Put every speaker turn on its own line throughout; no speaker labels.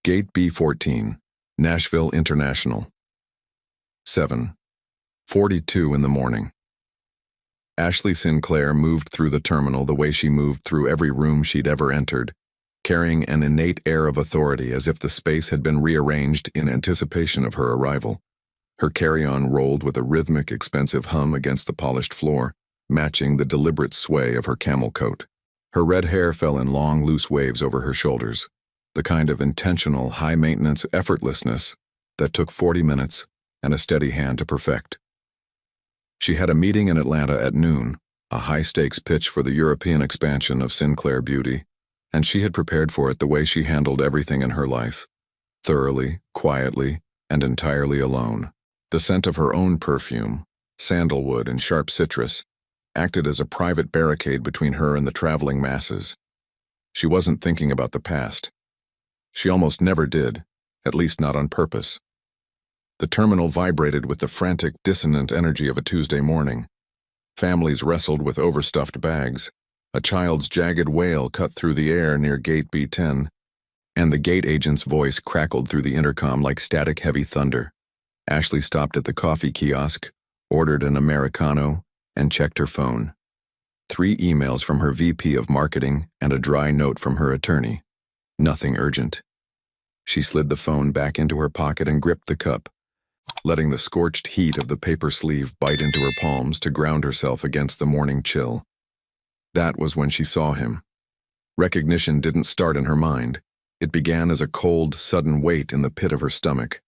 Gate B14, Nashville International. 7:42 in the morning. Ashley Sinclair moved through the terminal the way she moved through every room she'd ever entered, carrying an innate air of authority as if the space had been rearranged in anticipation of her arrival. Her carry-on rolled with a rhythmic, expensive hum against the polished floor, matching the deliberate sway of her camel coat. Her red hair fell in long, loose waves over her shoulders, the kind of intentional, high-maintenance effortlessness that took 40 minutes and a steady hand to perfect. She had a meeting in Atlanta at noon, a high-stakes pitch for the European expansion of Sinclair Beauty, and she had prepared for it the way she handled everything in her life, thoroughly, quietly, and entirely alone. The scent of her own perfume, sandalwood and sharp citrus, acted as a private barricade between her and the traveling masses. She wasn't thinking about the past. She almost never did, at least not on purpose. The terminal vibrated with the frantic, dissonant energy of a Tuesday morning. Families wrestled with overstuffed bags. A child's jagged wail cut through the air near Gate B10, and the gate agent's voice crackled through the intercom like static heavy thunder. Ashley stopped at the coffee kiosk, ordered an Americano, and checked her phone. 3 emails from her VP of marketing and a dry note from her attorney. Nothing urgent. She slid the phone back into her pocket and gripped the cup, letting the scorched heat of the paper sleeve bite into her palms to ground herself against the morning chill. That was when she saw him. Recognition didn't start in her mind. It began as a cold, sudden weight in the pit of her stomach.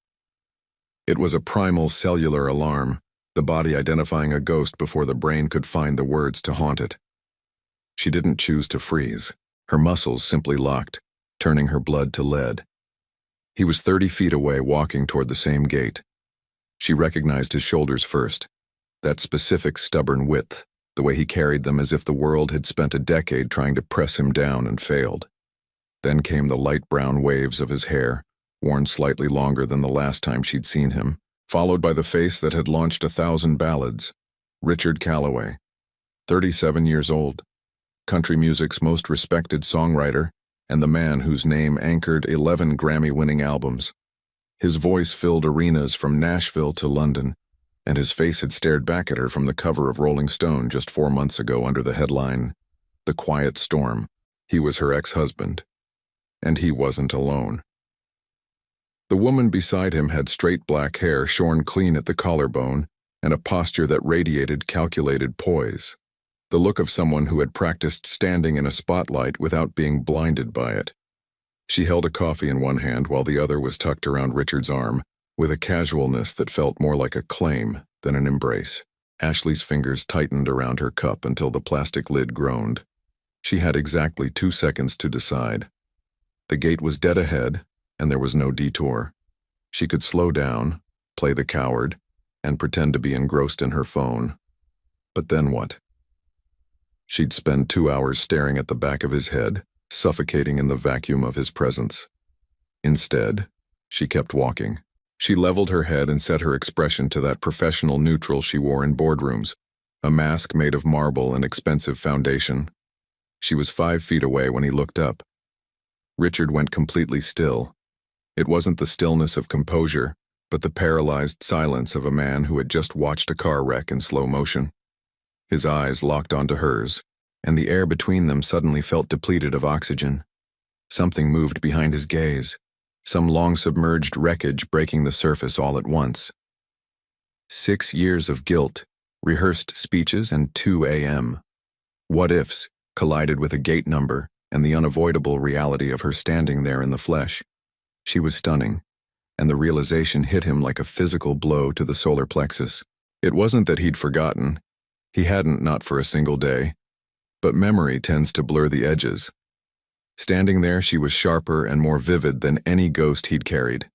It was a primal cellular alarm, the body identifying a ghost before the brain could find the words to haunt it. She didn't choose to freeze. Her muscles simply locked, turning her blood to lead. He was 30 feet away, walking toward the same gate. She recognized his shoulders first, that specific stubborn width, the way he carried them as if the world had spent a decade trying to press him down and failed. Then came the light brown waves of his hair, worn slightly longer than the last time she'd seen him, followed by the face that had launched 1,000 ballads. Richard Calloway, 37 years old, country music's most respected songwriter, and the man whose name anchored 11 Grammy-winning albums. His voice filled arenas from Nashville to London, and his face had stared back at her from the cover of Rolling Stone just 4 months ago under the headline, "The Quiet Storm." He was her ex-husband, and he wasn't alone. The woman beside him had straight black hair shorn clean at the collarbone and a posture that radiated calculated poise, the look of someone who had practiced standing in a spotlight without being blinded by it. She held a coffee in one hand while the other was tucked around Richard's arm, with a casualness that felt more like a claim than an embrace. Ashley's fingers tightened around her cup until the plastic lid groaned. She had exactly 2 seconds to decide. The gate was dead ahead, and there was no detour. She could slow down, play the coward, and pretend to be engrossed in her phone. But then what? She'd spend 2 hours staring at the back of his head, suffocating in the vacuum of his presence. Instead, she kept walking. She leveled her head and set her expression to that professional neutral she wore in boardrooms, a mask made of marble and expensive foundation. She was 5 feet away when he looked up. Richard went completely still. It wasn't the stillness of composure, but the paralyzed silence of a man who had just watched a car wreck in slow motion. His eyes locked onto hers, and the air between them suddenly felt depleted of oxygen. Something moved behind his gaze, some long-submerged wreckage breaking the surface all at once. 6 years of guilt, rehearsed speeches, and 2 a.m. What-ifs collided with a gate number and the unavoidable reality of her standing there in the flesh. She was stunning, and the realization hit him like a physical blow to the solar plexus. It wasn't that he'd forgotten. He hadn't, not for a single day. But memory tends to blur the edges. Standing there, she was sharper and more vivid than any ghost he'd carried.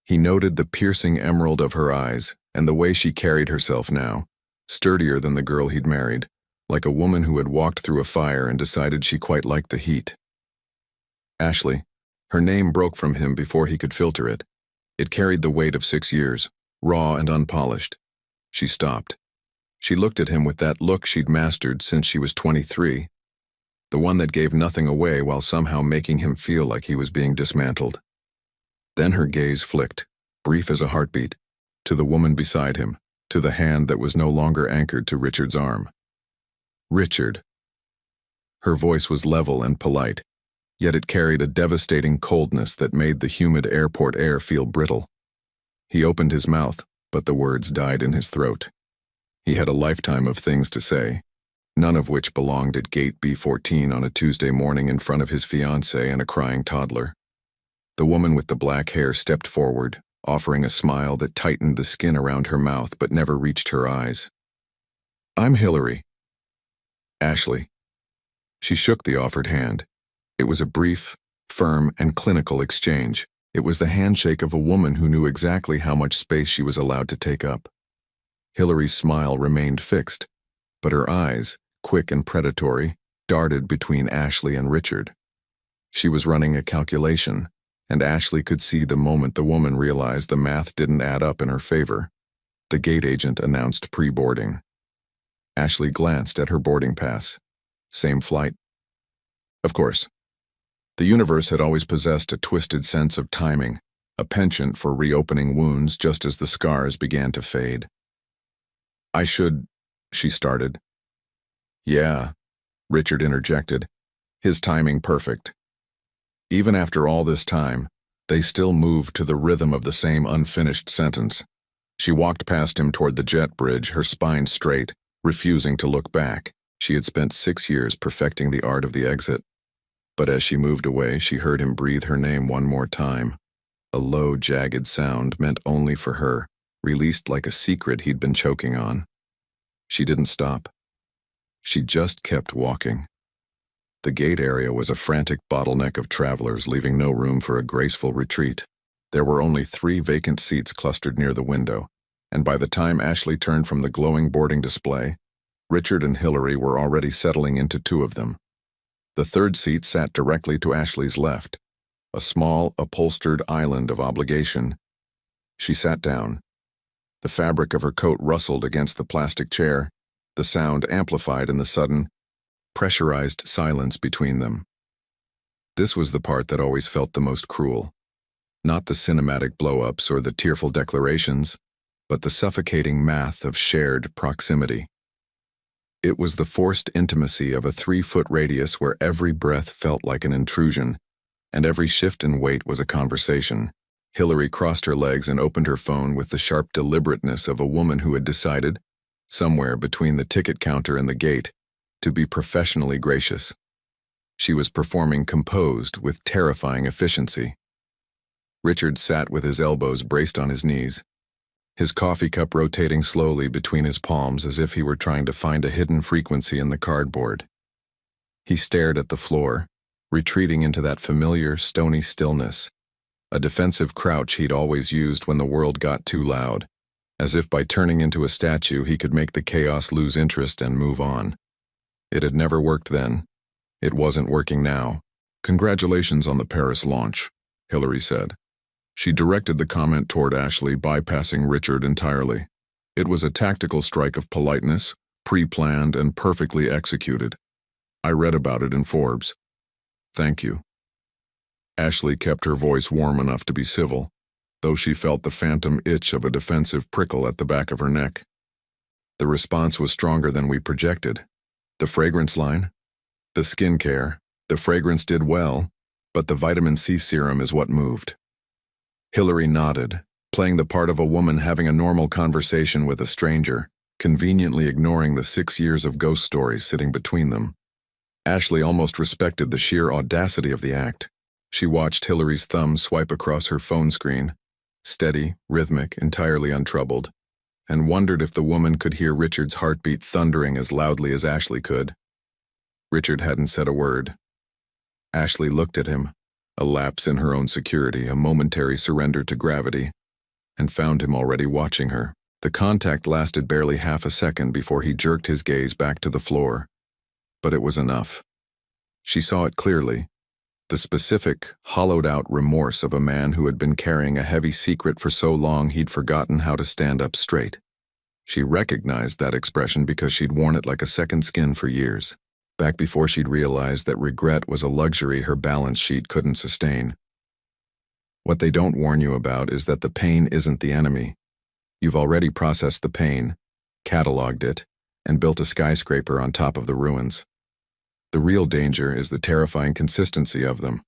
He noted the piercing emerald of her eyes and the way she carried herself now, sturdier than the girl he'd married, like a woman who had walked through a fire and decided she quite liked the heat. Ashley. Her name broke from him before he could filter it. It carried the weight of 6 years, raw and unpolished. She stopped. She looked at him with that look she'd mastered since she was 23, the one that gave nothing away while somehow making him feel like he was being dismantled. Then her gaze flicked, brief as a heartbeat, to the woman beside him, to the hand that was no longer anchored to Richard's arm. Richard. Her voice was level and polite, yet it carried a devastating coldness that made the humid airport air feel brittle. He opened his mouth, but the words died in his throat. He had a lifetime of things to say, none of which belonged at gate B14 on a Tuesday morning in front of his fiancée and a crying toddler. The woman with the black hair stepped forward, offering a smile that tightened the skin around her mouth but never reached her eyes. "I'm Hillary." "Ashley." She shook the offered hand. It was a brief, firm, and clinical exchange. It was the handshake of a woman who knew exactly how much space she was allowed to take up. Hillary's smile remained fixed, but her eyes, quick and predatory, darted between Ashley and Richard. She was running a calculation, and Ashley could see the moment the woman realized the math didn't add up in her favor. The gate agent announced pre-boarding. Ashley glanced at her boarding pass. Same flight? Of course. The universe had always possessed a twisted sense of timing, a penchant for reopening wounds just as the scars began to fade. She started. "Yeah," Richard interjected, his timing perfect. Even after all this time, they still moved to the rhythm of the same unfinished sentence. She walked past him toward the jet bridge, her spine straight, refusing to look back. She had spent 6 years perfecting the art of the exit. But as she moved away, she heard him breathe her name one more time. A low, jagged sound meant only for her, released like a secret he'd been choking on. She didn't stop. She just kept walking. The gate area was a frantic bottleneck of travelers, leaving no room for a graceful retreat. There were only 3 vacant seats clustered near the window, and by the time Ashley turned from the glowing boarding display, Richard and Hillary were already settling into 2 of them. The 3rd seat sat directly to Ashley's left, a small, upholstered island of obligation. She sat down. The fabric of her coat rustled against the plastic chair, the sound amplified in the sudden, pressurized silence between them. This was the part that always felt the most cruel. Not the cinematic blow-ups or the tearful declarations, but the suffocating math of shared proximity. It was the forced intimacy of a 3-foot radius where every breath felt like an intrusion, and every shift in weight was a conversation. Hillary crossed her legs and opened her phone with the sharp deliberateness of a woman who had decided, somewhere between the ticket counter and the gate, to be professionally gracious. She was performing composed with terrifying efficiency. Richard sat with his elbows braced on his knees, his coffee cup rotating slowly between his palms as if he were trying to find a hidden frequency in the cardboard. He stared at the floor, retreating into that familiar, stony stillness, a defensive crouch he'd always used when the world got too loud, as if by turning into a statue he could make the chaos lose interest and move on. It had never worked then. It wasn't working now. "Congratulations on the Paris launch," Hillary said. She directed the comment toward Ashley, bypassing Richard entirely. It was a tactical strike of politeness, pre-planned and perfectly executed. "I read about it in Forbes." "Thank you." Ashley kept her voice warm enough to be civil, though she felt the phantom itch of a defensive prickle at the back of her neck. "The response was stronger than we projected. The fragrance line? The skincare. The fragrance did well, but the vitamin C serum is what moved." Hillary nodded, playing the part of a woman having a normal conversation with a stranger, conveniently ignoring the 6 years of ghost stories sitting between them. Ashley almost respected the sheer audacity of the act. She watched Hillary's thumb swipe across her phone screen, steady, rhythmic, entirely untroubled, and wondered if the woman could hear Richard's heartbeat thundering as loudly as Ashley could. Richard hadn't said a word. Ashley looked at him, a lapse in her own security, a momentary surrender to gravity, and found him already watching her. The contact lasted barely half a second before he jerked his gaze back to the floor. But it was enough. She saw it clearly, the specific, hollowed-out remorse of a man who had been carrying a heavy secret for so long he'd forgotten how to stand up straight. She recognized that expression because she'd worn it like a second skin for years, back before she'd realized that regret was a luxury her balance sheet couldn't sustain. What they don't warn you about is that the pain isn't the enemy. You've already processed the pain, cataloged it, and built a skyscraper on top of the ruins. The real danger is the terrifying consistency of them.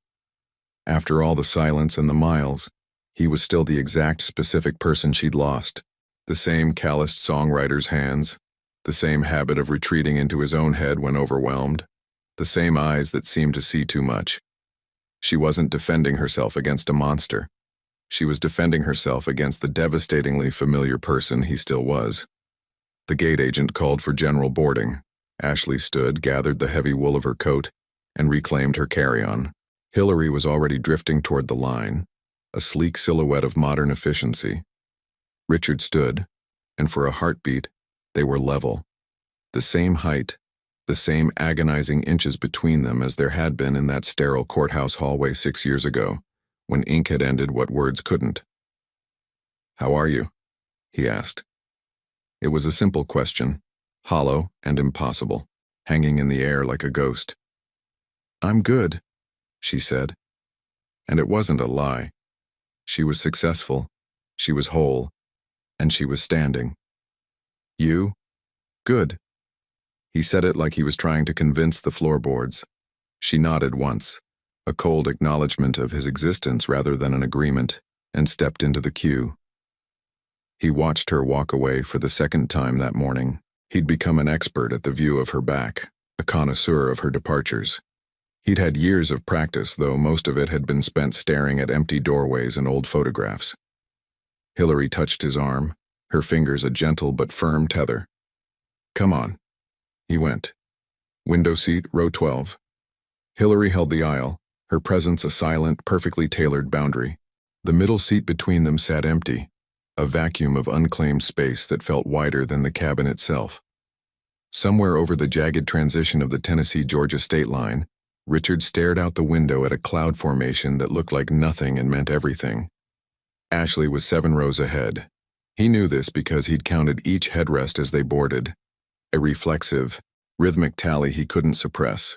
After all the silence and the miles, he was still the exact specific person she'd lost. The same calloused songwriter's hands, the same habit of retreating into his own head when overwhelmed, the same eyes that seemed to see too much. She wasn't defending herself against a monster. She was defending herself against the devastatingly familiar person he still was. The gate agent called for general boarding. Ashley stood, gathered the heavy wool of her coat, and reclaimed her carry-on. Hillary was already drifting toward the line, a sleek silhouette of modern efficiency. Richard stood, and for a heartbeat, they were level. The same height, the same agonizing inches between them as there had been in that sterile courthouse hallway 6 years ago, when ink had ended what words couldn't. "How are you?" he asked. It was a simple question, hollow and impossible, hanging in the air like a ghost. "I'm good," she said. And it wasn't a lie. She was successful, she was whole, and she was standing. "You? Good." He said it like he was trying to convince the floorboards. She nodded once, a cold acknowledgement of his existence rather than an agreement, and stepped into the queue. He watched her walk away for the second time that morning. He'd become an expert at the view of her back, a connoisseur of her departures. He'd had years of practice, though most of it had been spent staring at empty doorways and old photographs. Hillary touched his arm, her fingers a gentle but firm tether. "Come on." He went. Window seat, row 12. Hillary held the aisle, her presence a silent, perfectly tailored boundary. The middle seat between them sat empty, a vacuum of unclaimed space that felt wider than the cabin itself. Somewhere over the jagged transition of the Tennessee-Georgia state line, Richard stared out the window at a cloud formation that looked like nothing and meant everything. Ashley was 7 rows ahead. He knew this because he'd counted each headrest as they boarded, a reflexive, rhythmic tally he couldn't suppress.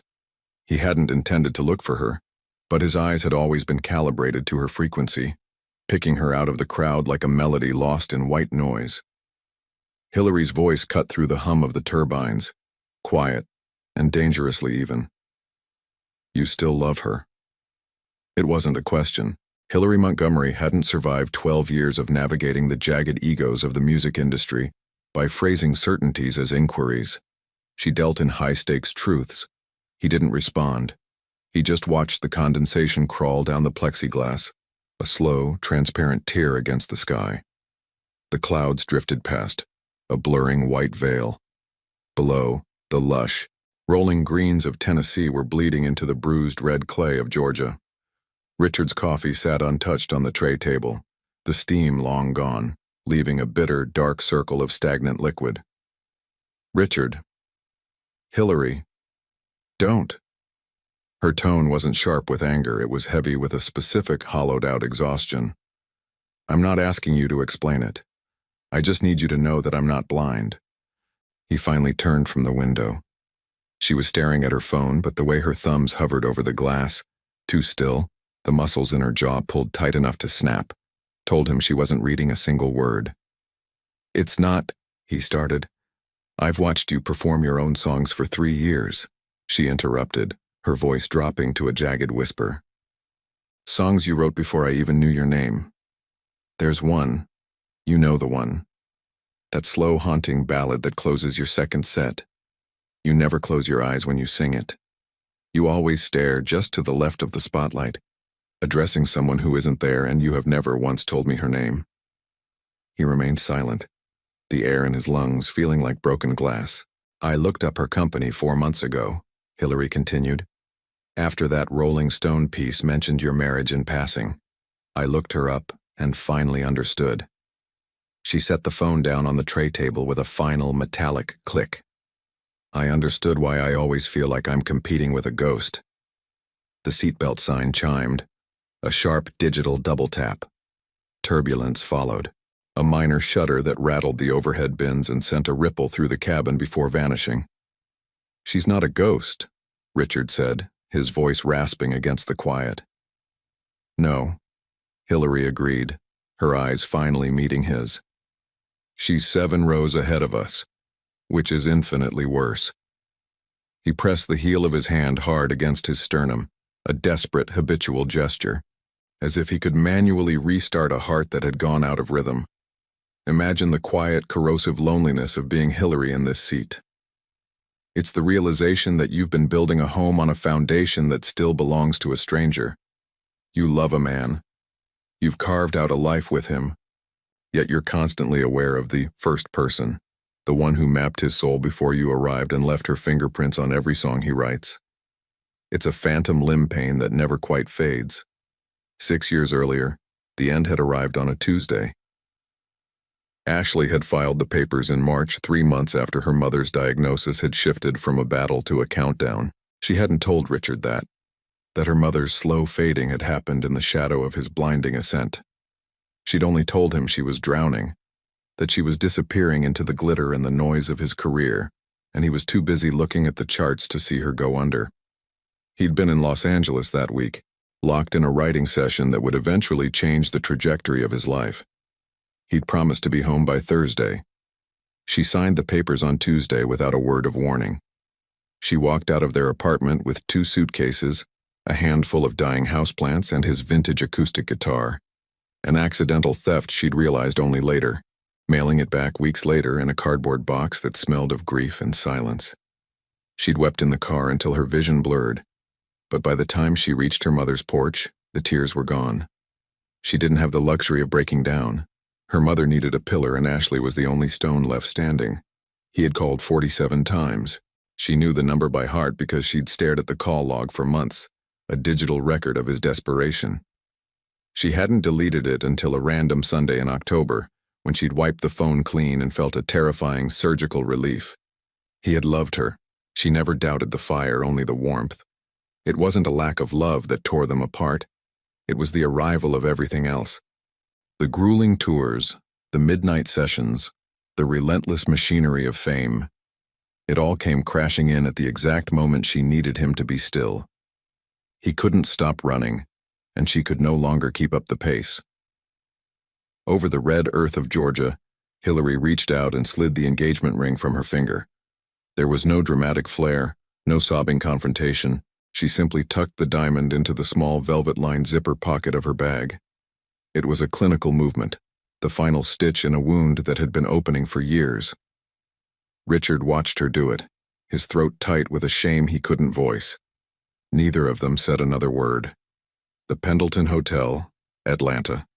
He hadn't intended to look for her, but his eyes had always been calibrated to her frequency, picking her out of the crowd like a melody lost in white noise. Hillary's voice cut through the hum of the turbines, quiet and dangerously even. "You still love her?" It wasn't a question. Hillary Montgomery hadn't survived 12 years of navigating the jagged egos of the music industry by phrasing certainties as inquiries. She dealt in high-stakes truths. He didn't respond. He just watched the condensation crawl down the plexiglass, a slow, transparent tear against the sky. The clouds drifted past, a blurring white veil. Below, the lush, rolling greens of Tennessee were bleeding into the bruised red clay of Georgia. Richard's coffee sat untouched on the tray table, the steam long gone, leaving a bitter, dark circle of stagnant liquid. "Richard." "Hillary." "Don't." Her tone wasn't sharp with anger, it was heavy with a specific hollowed-out exhaustion. "I'm not asking you to explain it. I just need you to know that I'm not blind." He finally turned from the window. She was staring at her phone, but the way her thumbs hovered over the glass, too still, the muscles in her jaw pulled tight enough to snap, told him she wasn't reading a single word. "It's not," he started. "I've watched you perform your own songs for 3 years," she interrupted, her voice dropping to a jagged whisper. "Songs you wrote before I even knew your name. There's one, you know the one. That slow, haunting ballad that closes your second set. You never close your eyes when you sing it. You always stare just to the left of the spotlight, addressing someone who isn't there, and you have never once told me her name." He remained silent, the air in his lungs feeling like broken glass. "I looked up her company 4 months ago," Hillary continued. "After that Rolling Stone piece mentioned your marriage in passing. I looked her up and finally understood." She set the phone down on the tray table with a final metallic click. "I understood why I always feel like I'm competing with a ghost." The seatbelt sign chimed, a sharp digital double tap. Turbulence followed, a minor shudder that rattled the overhead bins and sent a ripple through the cabin before vanishing. "She's not a ghost," Richard said, his voice rasping against the quiet. "No, Hillary agreed, her eyes finally meeting his. She's 7 rows ahead of us, which is infinitely worse. He pressed the heel of his hand hard against his sternum, a desperate, habitual gesture, as if he could manually restart a heart that had gone out of rhythm. Imagine the quiet, corrosive loneliness of being Hillary in this seat. It's the realization that you've been building a home on a foundation that still belongs to a stranger. You love a man. You've carved out a life with him, yet you're constantly aware of the first person, the one who mapped his soul before you arrived and left her fingerprints on every song he writes. It's a phantom limb pain that never quite fades. 6 years earlier, the end had arrived on a Tuesday. Ashley had filed the papers in March, 3 months after her mother's diagnosis had shifted from a battle to a countdown. She hadn't told Richard that her mother's slow fading had happened in the shadow of his blinding ascent. She'd only told him she was drowning, that she was disappearing into the glitter and the noise of his career, and he was too busy looking at the charts to see her go under. He'd been in Los Angeles that week, locked in a writing session that would eventually change the trajectory of his life. He'd promised to be home by Thursday. She signed the papers on Tuesday without a word of warning. She walked out of their apartment with 2 suitcases, a handful of dying houseplants, and his vintage acoustic guitar. An accidental theft she'd realized only later, mailing it back weeks later in a cardboard box that smelled of grief and silence. She'd wept in the car until her vision blurred, but by the time she reached her mother's porch, the tears were gone. She didn't have the luxury of breaking down. Her mother needed a pillar and Ashley was the only stone left standing. He had called 47 times. She knew the number by heart because she'd stared at the call log for months, a digital record of his desperation. She hadn't deleted it until a random Sunday in October, when she'd wiped the phone clean and felt a terrifying surgical relief. He had loved her. She never doubted the fire, only the warmth. It wasn't a lack of love that tore them apart. It was the arrival of everything else. The grueling tours, the midnight sessions, the relentless machinery of fame. It all came crashing in at the exact moment she needed him to be still. He couldn't stop running, and she could no longer keep up the pace. Over the red earth of Georgia, Hillary reached out and slid the engagement ring from her finger. There was no dramatic flair, no sobbing confrontation. She simply tucked the diamond into the small velvet-lined zipper pocket of her bag. It was a clinical movement, the final stitch in a wound that had been opening for years. Richard watched her do it, his throat tight with a shame he couldn't voice. Neither of them said another word. The Pendleton Hotel, Atlanta,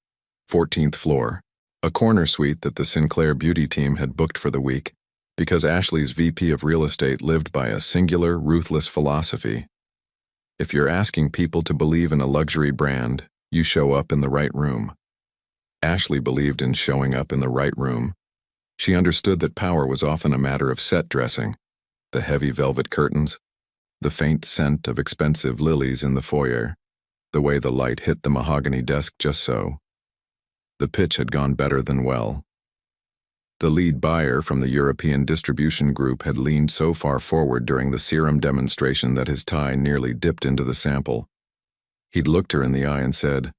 14th floor, a corner suite that the Sinclair beauty team had booked for the week, because Ashley's VP of real estate lived by a singular, ruthless philosophy. If you're asking people to believe in a luxury brand, you show up in the right room. Ashley believed in showing up in the right room. She understood that power was often a matter of set dressing, the heavy velvet curtains, the faint scent of expensive lilies in the foyer, the way the light hit the mahogany desk just so. The pitch had gone better than well. The lead buyer from the European distribution group had leaned so far forward during the serum demonstration that his tie nearly dipped into the sample. He'd looked her in the eye and said,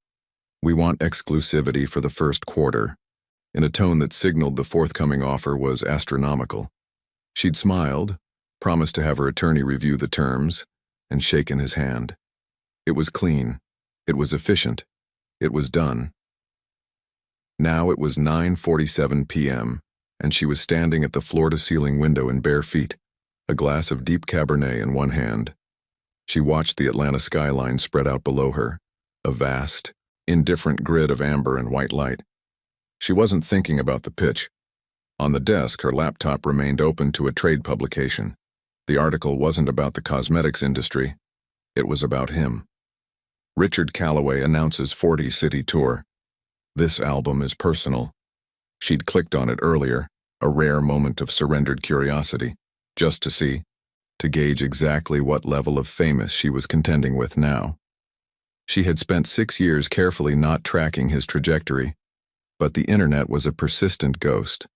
"We want exclusivity for the first quarter," in a tone that signaled the forthcoming offer was astronomical. She'd smiled, promised to have her attorney review the terms, and shaken his hand. It was clean. It was efficient. It was done. Now it was 9:47 p.m., and she was standing at the floor-to-ceiling window in bare feet, a glass of deep Cabernet in one hand. She watched the Atlanta skyline spread out below her, a vast, indifferent grid of amber and white light. She wasn't thinking about the pitch. On the desk, her laptop remained open to a trade publication. The article wasn't about the cosmetics industry. It was about him. Richard Calloway announces 40-city tour. This album is personal. She'd clicked on it earlier, a rare moment of surrendered curiosity, just to see, to gauge exactly what level of famous she was contending with now. She had spent 6 years carefully not tracking his trajectory, but the internet was a persistent ghost.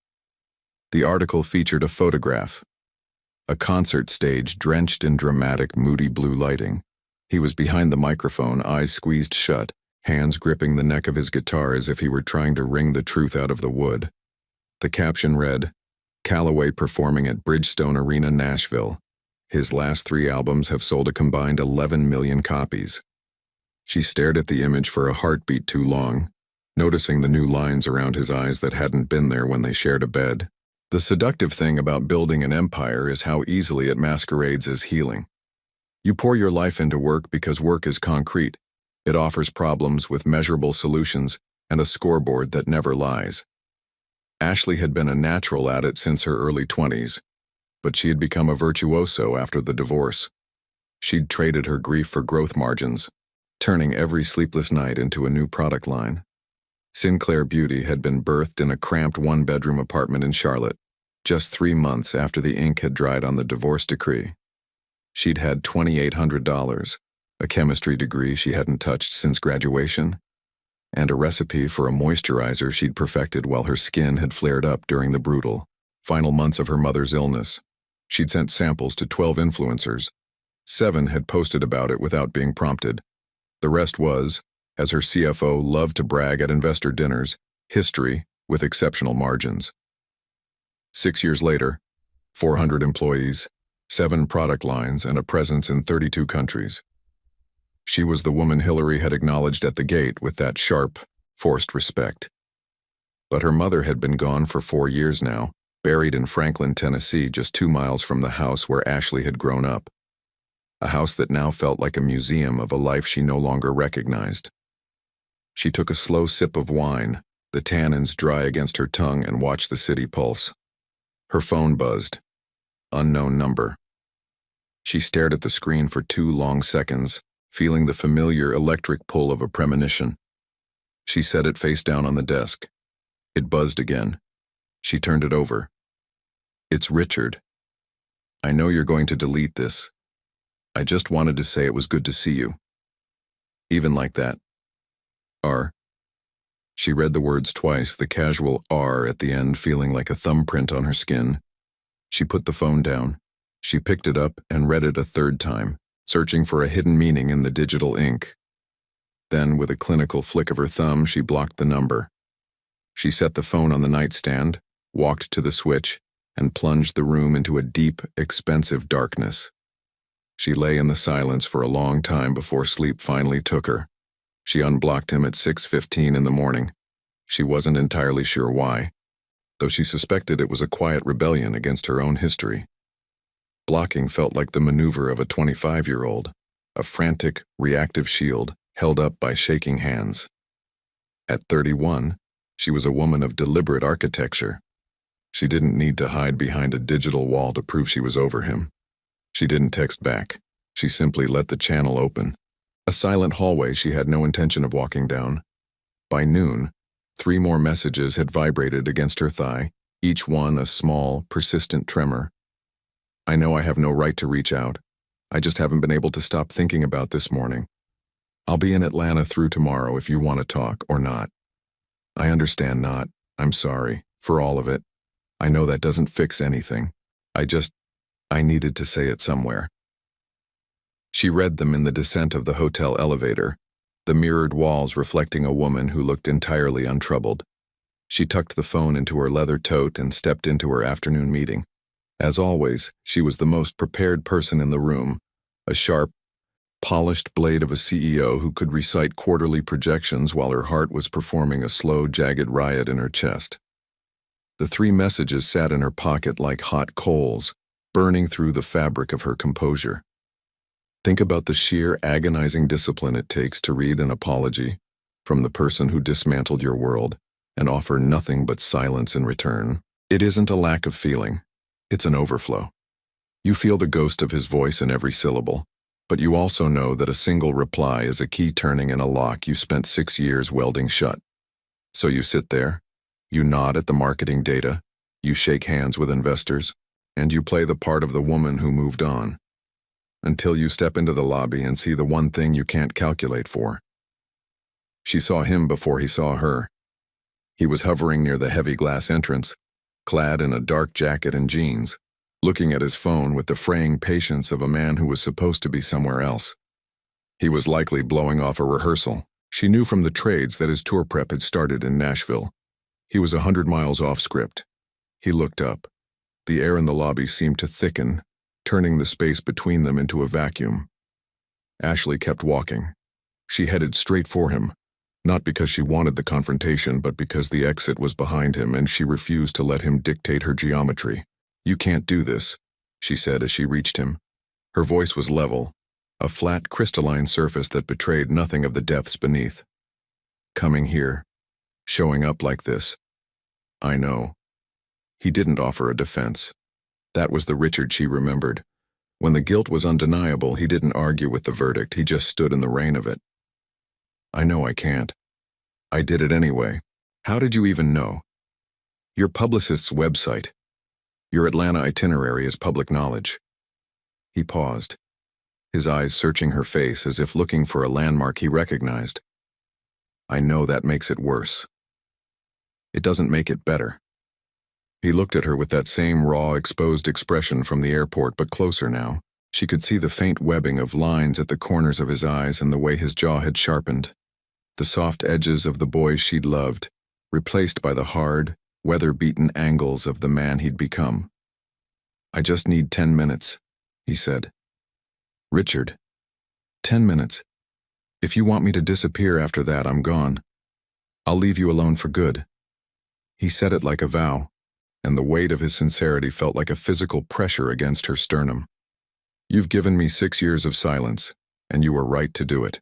The article featured a photograph, a concert stage drenched in dramatic, moody blue lighting. He was behind the microphone, eyes squeezed shut, hands gripping the neck of his guitar as if he were trying to wring the truth out of the wood. The caption read, "Calloway performing at Bridgestone Arena, Nashville. His last 3 albums have sold a combined 11 million copies." She stared at the image for a heartbeat too long, noticing the new lines around his eyes that hadn't been there when they shared a bed. The seductive thing about building an empire is how easily it masquerades as healing. You pour your life into work because work is concrete. It offers problems with measurable solutions and a scoreboard that never lies. Ashley had been a natural at it since her early 20s, but she had become a virtuoso after the divorce. She'd traded her grief for growth margins, turning every sleepless night into a new product line. Sinclair Beauty had been birthed in a cramped 1-bedroom apartment in Charlotte, just 3 months after the ink had dried on the divorce decree. She'd had $2,800, a chemistry degree she hadn't touched since graduation, and a recipe for a moisturizer she'd perfected while her skin had flared up during the brutal, final months of her mother's illness. She'd sent samples to 12 influencers. 7 had posted about it without being prompted. The rest was, as her CFO loved to brag at investor dinners, history with exceptional margins. 6 years later, 400 employees, 7 product lines, and a presence in 32 countries. She was the woman Hillary had acknowledged at the gate with that sharp, forced respect. But her mother had been gone for 4 years now, buried in Franklin, Tennessee, just 2 miles from the house where Ashley had grown up. A house that now felt like a museum of a life she no longer recognized. She took a slow sip of wine, the tannins dry against her tongue, and watched the city pulse. Her phone buzzed. Unknown number. She stared at the screen for 2 long seconds, feeling the familiar electric pull of a premonition. She set it face down on the desk. It buzzed again. She turned it over. "It's Richard. I know you're going to delete this. I just wanted to say it was good to see you." Even like that. R. She read the words twice, the casual R at the end feeling like a thumbprint on her skin. She put the phone down. She picked it up and read it a 3rd time, searching for a hidden meaning in the digital ink. Then, with a clinical flick of her thumb, she blocked the number. She set the phone on the nightstand, walked to the switch, and plunged the room into a deep, expensive darkness. She lay in the silence for a long time before sleep finally took her. She unblocked him at 6:15 in the morning. She wasn't entirely sure why, though she suspected it was a quiet rebellion against her own history. Blocking felt like the maneuver of a 25-year-old, a frantic, reactive shield held up by shaking hands. At 31, she was a woman of deliberate architecture. She didn't need to hide behind a digital wall to prove she was over him. She didn't text back. She simply let the channel open. A silent hallway she had no intention of walking down. By noon, 3 more messages had vibrated against her thigh, each one a small, persistent tremor. "I know I have no right to reach out. I just haven't been able to stop thinking about this morning. I'll be in Atlanta through tomorrow if you want to talk or not. I understand not. I'm sorry for all of it. I know that doesn't fix anything. I needed to say it somewhere." She read them in the descent of the hotel elevator, the mirrored walls reflecting a woman who looked entirely untroubled. She tucked the phone into her leather tote and stepped into her afternoon meeting. As always, she was the most prepared person in the room, a sharp, polished blade of a CEO who could recite quarterly projections while her heart was performing a slow, jagged riot in her chest. The 3 messages sat in her pocket like hot coals, burning through the fabric of her composure. Think about the sheer, agonizing discipline it takes to read an apology from the person who dismantled your world and offer nothing but silence in return. It isn't a lack of feeling. It's an overflow. You feel the ghost of his voice in every syllable, but you also know that a single reply is a key turning in a lock you spent 6 years welding shut. So you sit there, you nod at the marketing data, you shake hands with investors, and you play the part of the woman who moved on. Until you step into the lobby and see the one thing you can't calculate for. She saw him before he saw her. He was hovering near the heavy glass entrance, clad in a dark jacket and jeans, looking at his phone with the fraying patience of a man who was supposed to be somewhere else. He was likely blowing off a rehearsal, She knew from the trades that his tour prep had started in Nashville. He was 100 miles off script. He looked up. The air in the lobby seemed to thicken, turning the space between them into a vacuum. Ashley kept walking. She headed straight for him, not because she wanted the confrontation, but because the exit was behind him and she refused to let him dictate her geometry. "You can't do this," she said as she reached him. Her voice was level, a flat, crystalline surface that betrayed nothing of the depths beneath. "Coming here, showing up like this. I know." He didn't offer a defense. That was the Richard she remembered. When the guilt was undeniable, he didn't argue with the verdict, he just stood in the rain of it. "I know I can't. I did it anyway. How did you even know? Your publicist's website. Your Atlanta itinerary is public knowledge." He paused, his eyes searching her face as if looking for a landmark he recognized. "I know that makes it worse. It doesn't make it better." He looked at her with that same raw, exposed expression from the airport, but closer now. She could see the faint webbing of lines at the corners of his eyes and the way his jaw had sharpened. The soft edges of the boys she'd loved, replaced by the hard, weather-beaten angles of the man he'd become. "I just need 10 minutes, he said. "Richard, 10 minutes. If you want me to disappear after that, I'm gone. I'll leave you alone for good." He said it like a vow, and the weight of his sincerity felt like a physical pressure against her sternum. "You've given me 6 years of silence, and you were right to do it.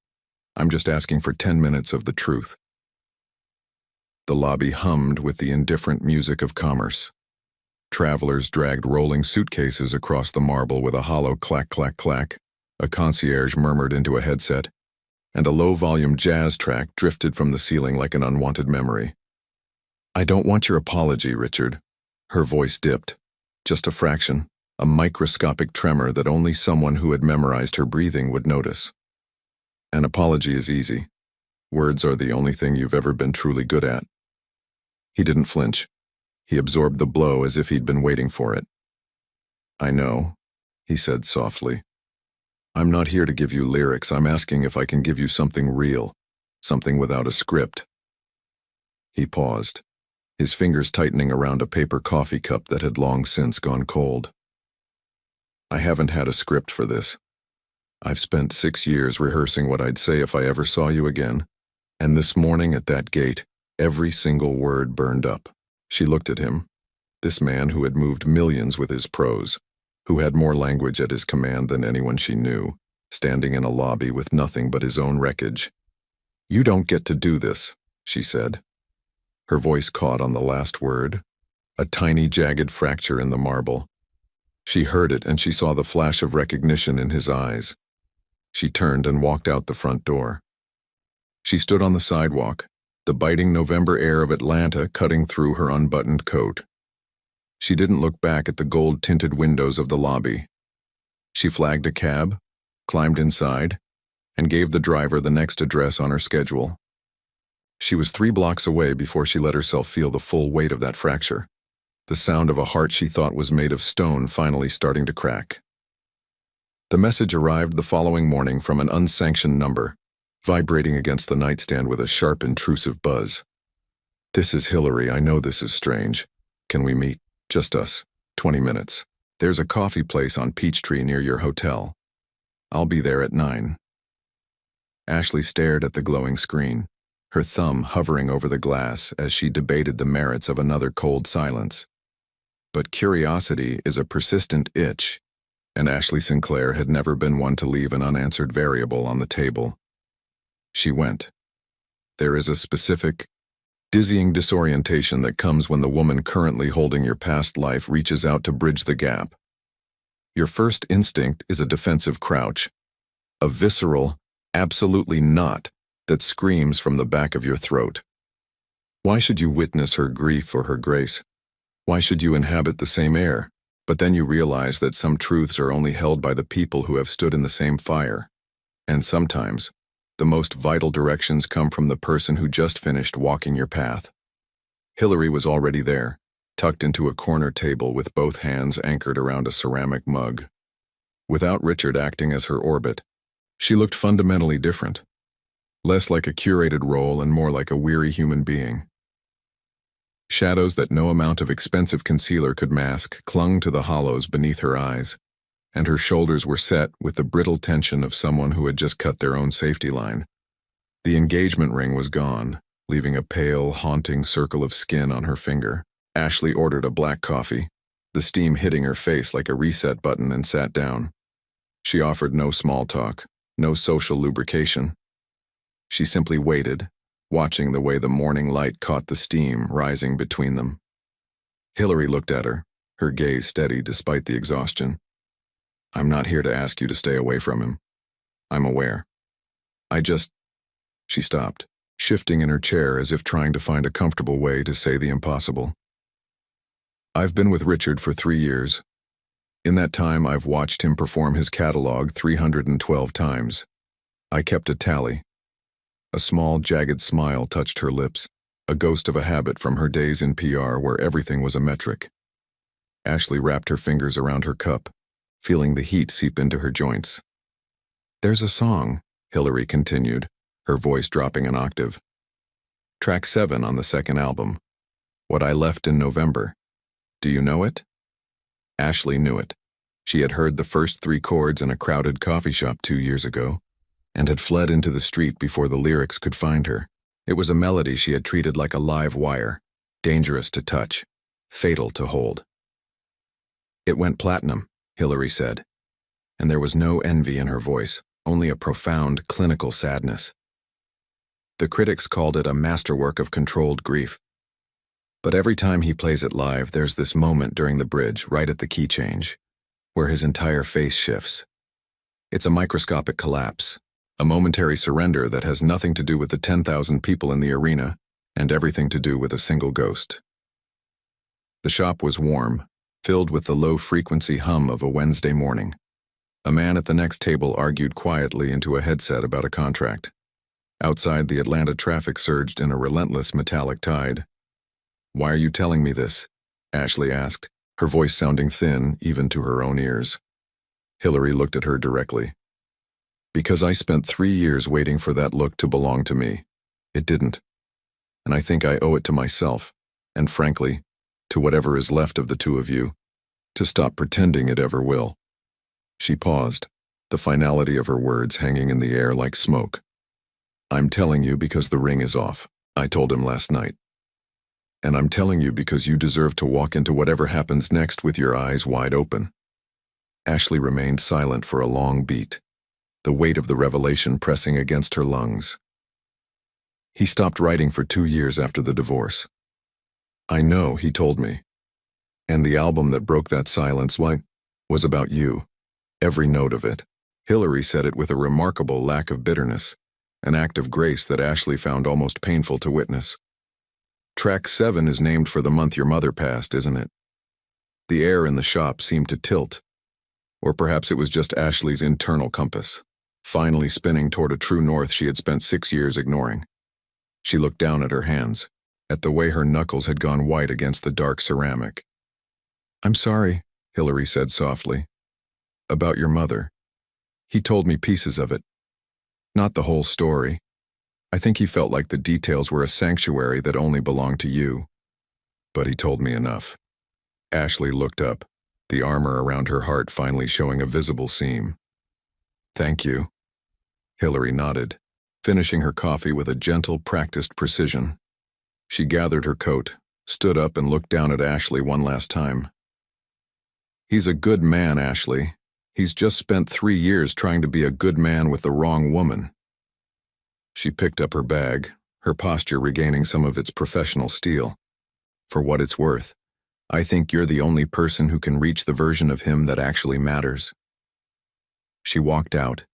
I'm just asking for 10 minutes of the truth." The lobby hummed with the indifferent music of commerce. Travelers dragged rolling suitcases across the marble with a hollow clack, clack, clack. A concierge murmured into a headset, and a low-volume jazz track drifted from the ceiling like an unwanted memory. "I don't want your apology, Richard." Her voice dipped. Just a fraction, a microscopic tremor that only someone who had memorized her breathing would notice. "An apology is easy. Words are the only thing you've ever been truly good at." He didn't flinch. He absorbed the blow as if he'd been waiting for it. "I know," he said softly. "I'm not here to give you lyrics. I'm asking if I can give you something real, something without a script." He paused, his fingers tightening around a paper coffee cup that had long since gone cold. "I haven't had a script for this. I've spent 6 years rehearsing what I'd say if I ever saw you again, and this morning at that gate, every single word burned up." She looked at him, this man who had moved millions with his prose, who had more language at his command than anyone she knew, standing in a lobby with nothing but his own wreckage. "You don't get to do this," she said. Her voice caught on the last word, a tiny jagged fracture in the marble. She heard it and she saw the flash of recognition in his eyes. She turned and walked out the front door. She stood on the sidewalk, the biting November air of Atlanta cutting through her unbuttoned coat. She didn't look back at the gold-tinted windows of the lobby. She flagged a cab, climbed inside, and gave the driver the next address on her schedule. She was 3 blocks away before she let herself feel the full weight of that fracture, the sound of a heart she thought was made of stone finally starting to crack. The message arrived the following morning from an unsanctioned number, vibrating against the nightstand with a sharp, intrusive buzz. "This is Hillary. I know this is strange. Can we meet? Just us. 20 minutes. There's a coffee place on Peachtree near your hotel. I'll be there at 9. Ashley stared at the glowing screen, her thumb hovering over the glass as she debated the merits of another cold silence. But curiosity is a persistent itch, and Ashley Sinclair had never been one to leave an unanswered variable on the table. She went. There is a specific, dizzying disorientation that comes when the woman currently holding your past life reaches out to bridge the gap. Your first instinct is a defensive crouch, a visceral, absolutely not, that screams from the back of your throat. Why should you witness her grief or her grace? Why should you inhabit the same air? But then you realize that some truths are only held by the people who have stood in the same fire. And sometimes, the most vital directions come from the person who just finished walking your path. Hillary was already there, tucked into a corner table with both hands anchored around a ceramic mug. Without Richard acting as her orbit, she looked fundamentally different. less like a curated role and more like a weary human being. Shadows that no amount of expensive concealer could mask clung to the hollows beneath her eyes, and her shoulders were set with the brittle tension of someone who had just cut their own safety line. The engagement ring was gone, leaving a pale, haunting circle of skin on her finger. Ashley ordered a black coffee, the steam hitting her face like a reset button, and sat down. She offered no small talk, no social lubrication. She simply waited, watching the way the morning light caught the steam rising between them. Hillary looked at her, her gaze steady despite the exhaustion. "I'm not here to ask you to stay away from him. I'm aware. She stopped, shifting in her chair as if trying to find a comfortable way to say the impossible. "I've been with Richard for 3 years. In that time, I've watched him perform his catalog 312 times. I kept a tally." A small, jagged smile touched her lips, a ghost of a habit from her days in PR where everything was a metric. Ashley wrapped her fingers around her cup, feeling the heat seep into her joints. "There's a song," Hillary continued, her voice dropping an octave. "Track 7 on the second album, What I Left in November. Do you know it?" Ashley knew it. She had heard the first 3 chords in a crowded coffee shop 2 years ago, and had fled into the street before the lyrics could find her. It was a melody she had treated like a live wire, dangerous to touch, fatal to hold. "It went platinum," Hillary said, and there was no envy in her voice, only a profound, clinical sadness. "The critics called it a masterwork of controlled grief. But every time he plays it live, there's this moment during the bridge, right at the key change, where his entire face shifts. It's a microscopic collapse, a momentary surrender that has nothing to do with the 10,000 people in the arena and everything to do with a single ghost." The shop was warm, filled with the low-frequency hum of a Wednesday morning. A man at the next table argued quietly into a headset about a contract. Outside, the Atlanta traffic surged in a relentless metallic tide. "Why are you telling me this?" Ashley asked, her voice sounding thin even to her own ears. Hillary looked at her directly. "Because I spent 3 years waiting for that look to belong to me. It didn't. And I think I owe it to myself, and frankly, to whatever is left of the two of you, to stop pretending it ever will." She paused, the finality of her words hanging in the air like smoke. "I'm telling you because the ring is off," I told him last night. "And I'm telling you because you deserve to walk into whatever happens next with your eyes wide open." Ashley remained silent for a long beat, the weight of the revelation pressing against her lungs. "He stopped writing for 2 years after the divorce. I know, he told me. And the album that broke that silence, was about you. Every note of it." Hillary said it with a remarkable lack of bitterness, an act of grace that Ashley found almost painful to witness. "Track 7 is named for the month your mother passed, isn't it?" The air in the shop seemed to tilt. Or perhaps it was just Ashley's internal compass, finally spinning toward a true north she had spent 6 years ignoring. She looked down at her hands, at the way her knuckles had gone white against the dark ceramic. "I'm sorry," Hillary said softly. "About your mother. He told me pieces of it. Not the whole story. I think he felt like the details were a sanctuary that only belonged to you. But he told me enough." Ashley looked up, the armor around her heart finally showing a visible seam. "Thank you." Hillary nodded, finishing her coffee with a gentle, practiced precision. She gathered her coat, stood up and looked down at Ashley one last time. "He's a good man, Ashley. He's just spent 3 years trying to be a good man with the wrong woman." She picked up her bag, her posture regaining some of its professional steel. "For what it's worth, I think you're the only person who can reach the version of him that actually matters." She walked out,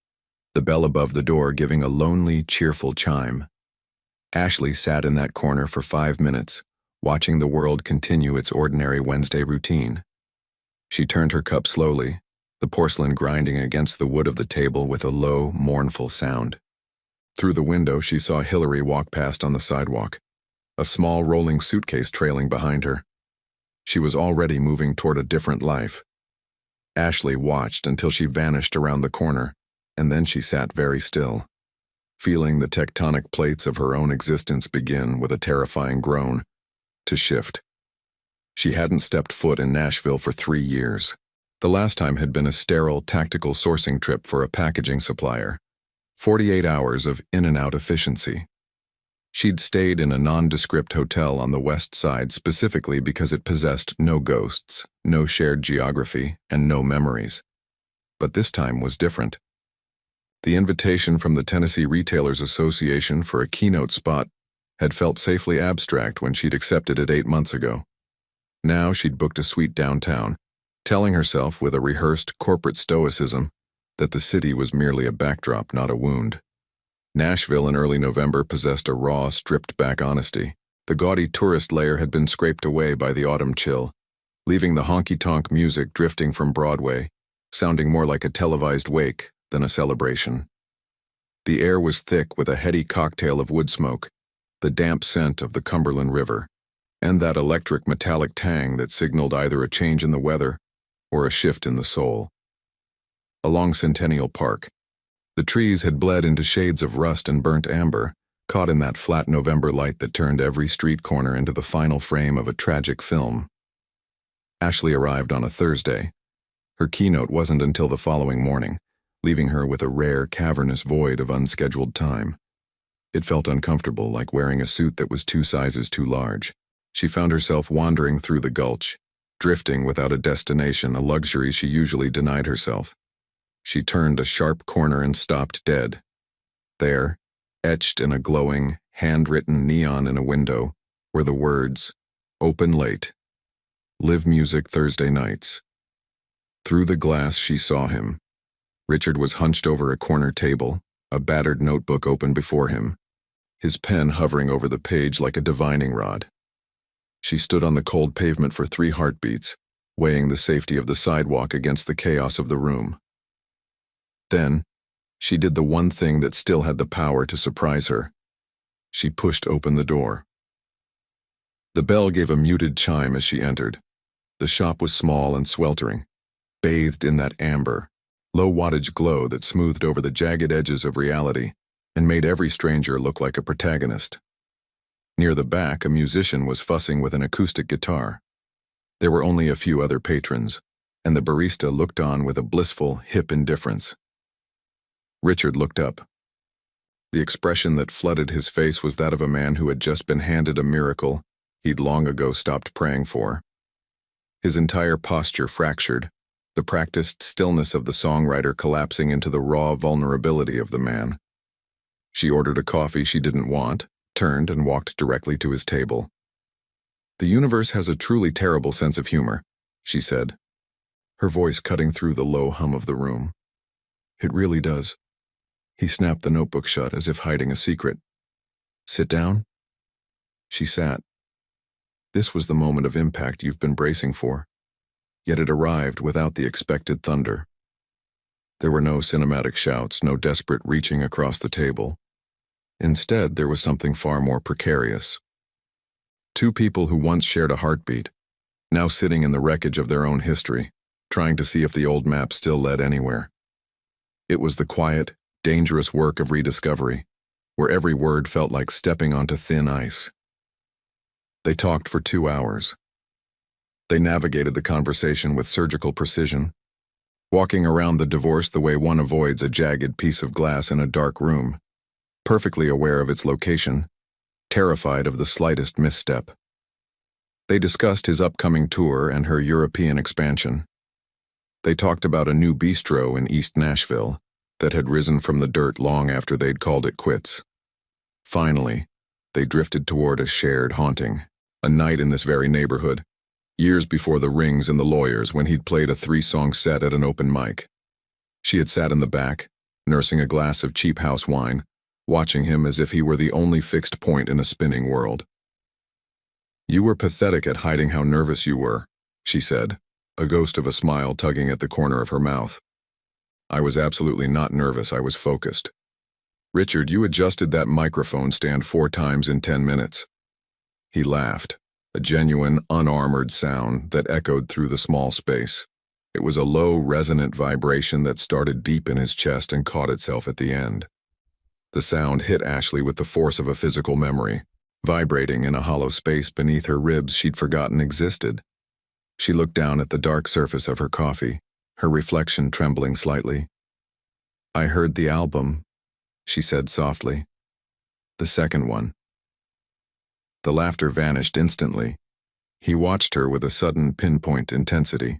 the bell above the door giving a lonely, cheerful chime. Ashley sat in that corner for 5 minutes, watching the world continue its ordinary Wednesday routine. She turned her cup slowly, the porcelain grinding against the wood of the table with a low, mournful sound. Through the window, she saw Hillary walk past on the sidewalk, a small rolling suitcase trailing behind her. She was already moving toward a different life. Ashley watched until she vanished around the corner, and then she sat very still. feeling the tectonic plates of her own existence begin, with a terrifying groan, to shift. She hadn't stepped foot in Nashville for 3 years. The last time had been a sterile, tactical sourcing trip for a packaging supplier. 48 hours of in-and-out efficiency. She'd stayed in a nondescript hotel on the west side specifically because it possessed no ghosts, no shared geography, and no memories. But this time was different. The invitation from the Tennessee Retailers Association for a keynote spot had felt safely abstract when she'd accepted it 8 months ago. Now she'd booked a suite downtown, telling herself with a rehearsed corporate stoicism that the city was merely a backdrop, not a wound. Nashville in early November possessed a raw, stripped-back honesty. The gaudy tourist layer had been scraped away by the autumn chill, leaving the honky-tonk music drifting from Broadway, sounding more like a televised wake than a celebration. The air was thick with a heady cocktail of wood smoke, the damp scent of the Cumberland River, and that electric metallic tang that signaled either a change in the weather or a shift in the soul. Along Centennial Park, the trees had bled into shades of rust and burnt amber, caught in that flat November light that turned every street corner into the final frame of a tragic film. Ashley arrived on a Thursday. Her keynote wasn't until the following morning, leaving her with a rare, cavernous void of unscheduled time. It felt uncomfortable, like wearing a suit that was 2 sizes too large. She found herself wandering through the gulch, drifting without a destination, a luxury she usually denied herself. She turned a sharp corner and stopped dead. There, etched in a glowing, handwritten neon in a window, were the words, "Open late. Live music Thursday nights." Through the glass she saw him. Richard was hunched over a corner table, a battered notebook open before him, his pen hovering over the page like a divining rod. She stood on the cold pavement for 3 heartbeats, weighing the safety of the sidewalk against the chaos of the room. Then, she did the one thing that still had the power to surprise her. She pushed open the door. The bell gave a muted chime as she entered. The shop was small and sweltering, bathed in that amber, low-wattage glow that smoothed over the jagged edges of reality and made every stranger look like a protagonist. Near the back, a musician was fussing with an acoustic guitar. There were only a few other patrons, and the barista looked on with a blissful, hip indifference. Richard looked up. The expression that flooded his face was that of a man who had just been handed a miracle he'd long ago stopped praying for. His entire posture fractured, the practiced stillness of the songwriter collapsing into the raw vulnerability of the man. She ordered a coffee she didn't want, turned and walked directly to his table. "The universe has a truly terrible sense of humor," she said, her voice cutting through the low hum of the room. "It really does." He snapped the notebook shut as if hiding a secret. "Sit down?" She sat. This was the moment of impact you've been bracing for, yet it arrived without the expected thunder. There were no cinematic shouts, no desperate reaching across the table. Instead, there was something far more precarious. 2 people who once shared a heartbeat, now sitting in the wreckage of their own history, trying to see if the old map still led anywhere. It was the quiet, dangerous work of rediscovery, where every word felt like stepping onto thin ice. They talked for 2 hours. They navigated the conversation with surgical precision, walking around the divorce the way one avoids a jagged piece of glass in a dark room, perfectly aware of its location, terrified of the slightest misstep. They discussed his upcoming tour and her European expansion. They talked about a new bistro in East Nashville that had risen from the dirt long after they'd called it quits. Finally, they drifted toward a shared haunting, a night in this very neighborhood, years before the Rings and the Lawyers, when he'd played a 3-song set at an open mic. She had sat in the back, nursing a glass of cheap house wine, watching him as if he were the only fixed point in a spinning world. "You were pathetic at hiding how nervous you were," she said, a ghost of a smile tugging at the corner of her mouth. "I was absolutely not nervous, I was focused. Richard, you adjusted that microphone stand 4 times in 10 minutes. He laughed, a genuine, unarmored sound that echoed through the small space. It was a low, resonant vibration that started deep in his chest and caught itself at the end. The sound hit Ashley with the force of a physical memory, vibrating in a hollow space beneath her ribs she'd forgotten existed. She looked down at the dark surface of her coffee, her reflection trembling slightly. "I heard the album," she said softly. "The second one." The laughter vanished instantly. He watched her with a sudden pinpoint intensity.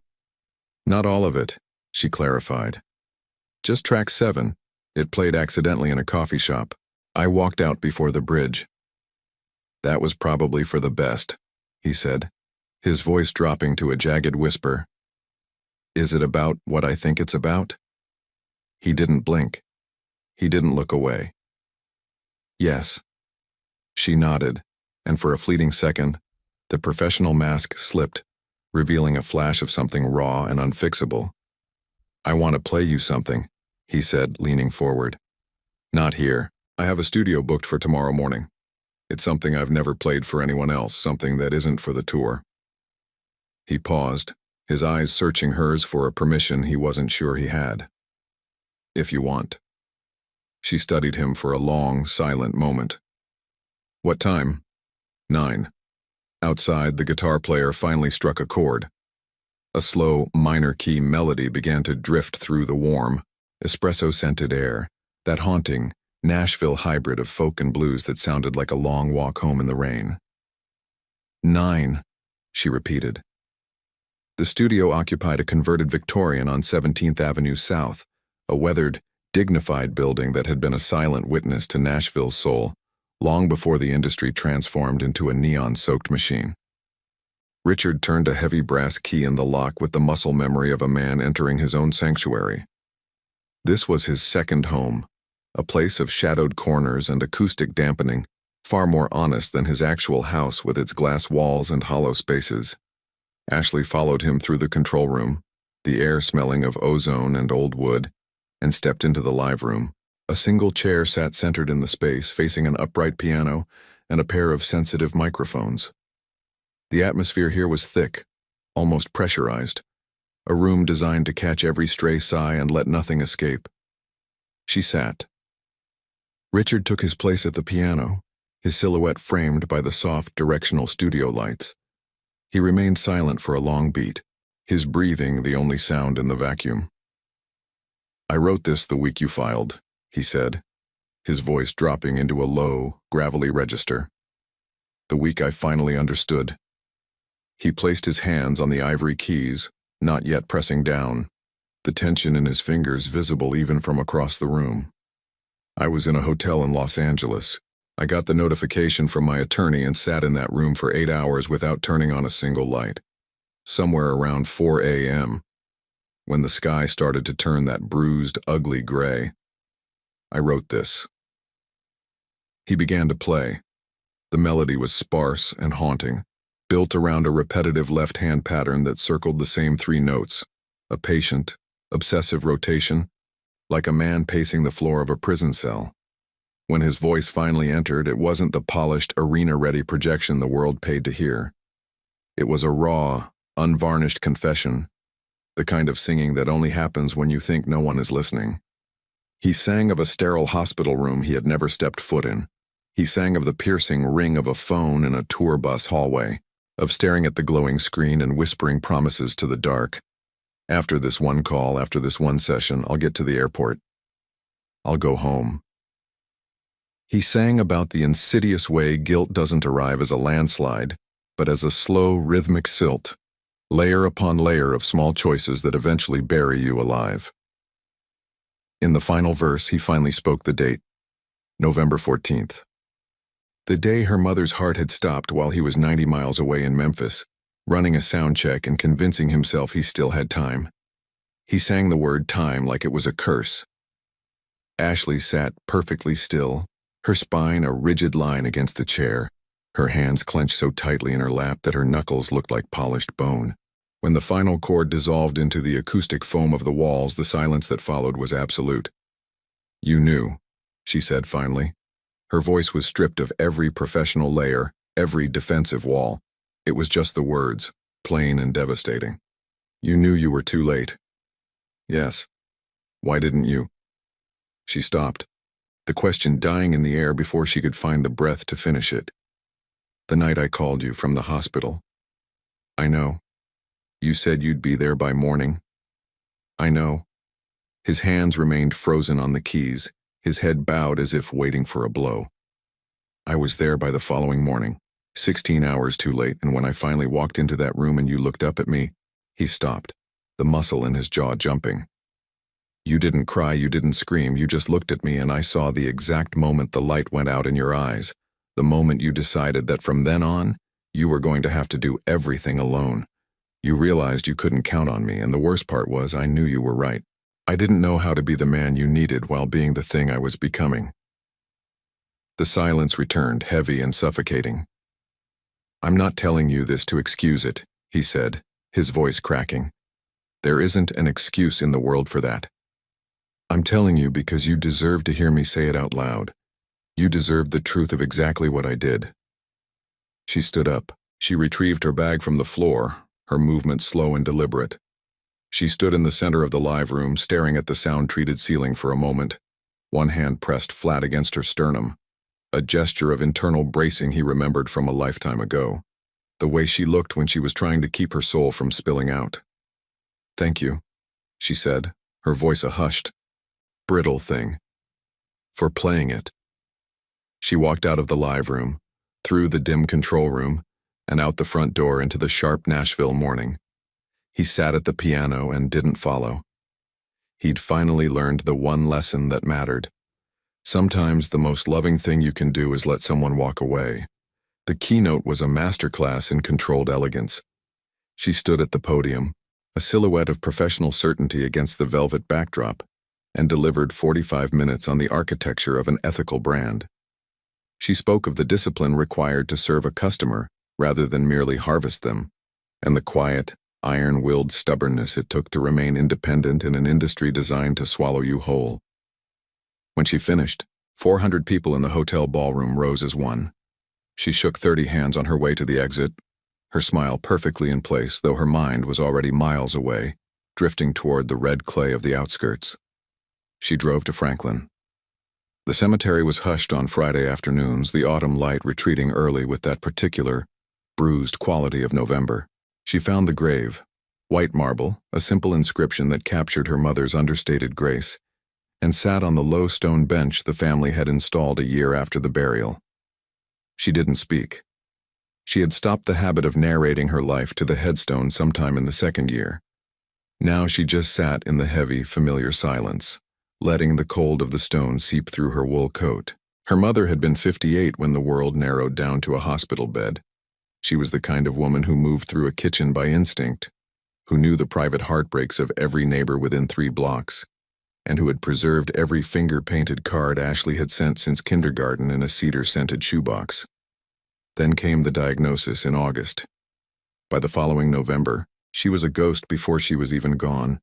"Not all of it," she clarified. "Just track 7. It played accidentally in a coffee shop. I walked out before the bridge." "That was probably for the best," he said, his voice dropping to a jagged whisper. "Is it about what I think it's about?" He didn't blink. He didn't look away. "Yes." She nodded, and for a fleeting second, the professional mask slipped, revealing a flash of something raw and unfixable. "I want to play you something," he said, leaning forward. "Not here. I have a studio booked for tomorrow morning. It's something I've never played for anyone else, something that isn't for the tour." He paused, his eyes searching hers for a permission he wasn't sure he had. "If you want." She studied him for a long, silent moment. "What time?" 9. Outside, the guitar player finally struck a chord. A slow, minor-key melody began to drift through the warm, espresso-scented air, that haunting, Nashville hybrid of folk and blues that sounded like a long walk home in the rain. 9, she repeated. The studio occupied a converted Victorian on 17th Avenue South, a weathered, dignified building that had been a silent witness to Nashville's soul, long before the industry transformed into a neon-soaked machine. Richard turned a heavy brass key in the lock with the muscle memory of a man entering his own sanctuary. This was his second home, a place of shadowed corners and acoustic dampening, far more honest than his actual house with its glass walls and hollow spaces. Ashley followed him through the control room, the air smelling of ozone and old wood, and stepped into the live room. A single chair sat centered in the space, facing an upright piano and a pair of sensitive microphones. The atmosphere here was thick, almost pressurized, a room designed to catch every stray sigh and let nothing escape. She sat. Richard took his place at the piano, his silhouette framed by the soft, directional studio lights. He remained silent for a long beat, his breathing the only sound in the vacuum. "I wrote this the week you filed," he said, his voice dropping into a low, gravelly register. "The week I finally understood." He placed his hands on the ivory keys, not yet pressing down, the tension in his fingers visible even from across the room. "I was in a hotel in Los Angeles. I got the notification from my attorney and sat in that room for 8 hours without turning on a single light. Somewhere around 4 a.m., when the sky started to turn that bruised, ugly gray, I wrote this." He began to play. The melody was sparse and haunting, built around a repetitive left-hand pattern that circled the same 3 notes, a patient, obsessive rotation, like a man pacing the floor of a prison cell. When his voice finally entered, it wasn't the polished, arena-ready projection the world paid to hear. It was a raw, unvarnished confession, the kind of singing that only happens when you think no one is listening. He sang of a sterile hospital room he had never stepped foot in. He sang of the piercing ring of a phone in a tour bus hallway, of staring at the glowing screen and whispering promises to the dark. "After this one call, after this one session, I'll get to the airport. I'll go home." He sang about the insidious way guilt doesn't arrive as a landslide, but as a slow, rhythmic silt, layer upon layer of small choices that eventually bury you alive. In the final verse, he finally spoke the date, November 14th. The day her mother's heart had stopped while he was 90 miles away in Memphis, running a sound check and convincing himself he still had time. He sang the word time like it was a curse. Ashley sat perfectly still, her spine a rigid line against the chair, her hands clenched so tightly in her lap that her knuckles looked like polished bone. When the final chord dissolved into the acoustic foam of the walls, the silence that followed was absolute. "You knew," she said finally. Her voice was stripped of every professional layer, every defensive wall. It was just the words, plain and devastating. "You knew you were too late." "Yes. Why didn't you?" She stopped. the question dying in the air before she could find the breath to finish it. "The night I called you from the hospital." "I know. You said you'd be there by morning." "I know." His hands remained frozen on the keys, his head bowed as if waiting for a blow. "I was there by the following morning, 16 hours too late, and when I finally walked into that room and you looked up at me," he stopped, the muscle in his jaw jumping. "You didn't cry, you didn't scream, you just looked at me, and I saw the exact moment the light went out in your eyes, the moment you decided that from then on, you were going to have to do everything alone. You realized you couldn't count on me, and the worst part was I knew you were right. I didn't know how to be the man you needed while being the thing I was becoming." The silence returned, heavy and suffocating. "I'm not telling you this to excuse it," he said, his voice cracking. "There isn't an excuse in the world for that. I'm telling you because you deserve to hear me say it out loud. You deserve the truth of exactly what I did." She stood up. She retrieved her bag from the floor, her movement slow and deliberate. She stood in the center of the live room, staring at the sound-treated ceiling for a moment, one hand pressed flat against her sternum, a gesture of internal bracing he remembered from a lifetime ago, the way she looked when she was trying to keep her soul from spilling out. "Thank you," she said, her voice a hushed, brittle thing, "for playing it." She walked out of the live room, through the dim control room, and out the front door into the sharp Nashville morning. He sat at the piano and didn't follow. He'd finally learned the one lesson that mattered. Sometimes the most loving thing you can do is let someone walk away. The keynote was a masterclass in controlled elegance. She stood at the podium, a silhouette of professional certainty against the velvet backdrop, and delivered 45 minutes on the architecture of an ethical brand. She spoke of the discipline required to serve a customer rather than merely harvest them, and the quiet, iron-willed stubbornness it took to remain independent in an industry designed to swallow you whole. When she finished, 400 people in the hotel ballroom rose as one. She shook 30 hands on her way to the exit, her smile perfectly in place, though her mind was already miles away, drifting toward the red clay of the outskirts. She drove to Franklin. The cemetery was hushed on Friday afternoons, the autumn light retreating early with that particular, bruised quality of November. She found the grave, white marble, a simple inscription that captured her mother's understated grace, and sat on the low stone bench the family had installed a year after the burial. She didn't speak. She had stopped the habit of narrating her life to the headstone sometime in the second year. Now she just sat in the heavy, familiar silence, letting the cold of the stone seep through her wool coat. Her mother had been 58 when the world narrowed down to a hospital bed. She was the kind of woman who moved through a kitchen by instinct, who knew the private heartbreaks of every neighbor within 3 blocks, and who had preserved every finger-painted card Ashley had sent since kindergarten in a cedar-scented shoebox. Then came the diagnosis in August. By the following November, she was a ghost before she was even gone.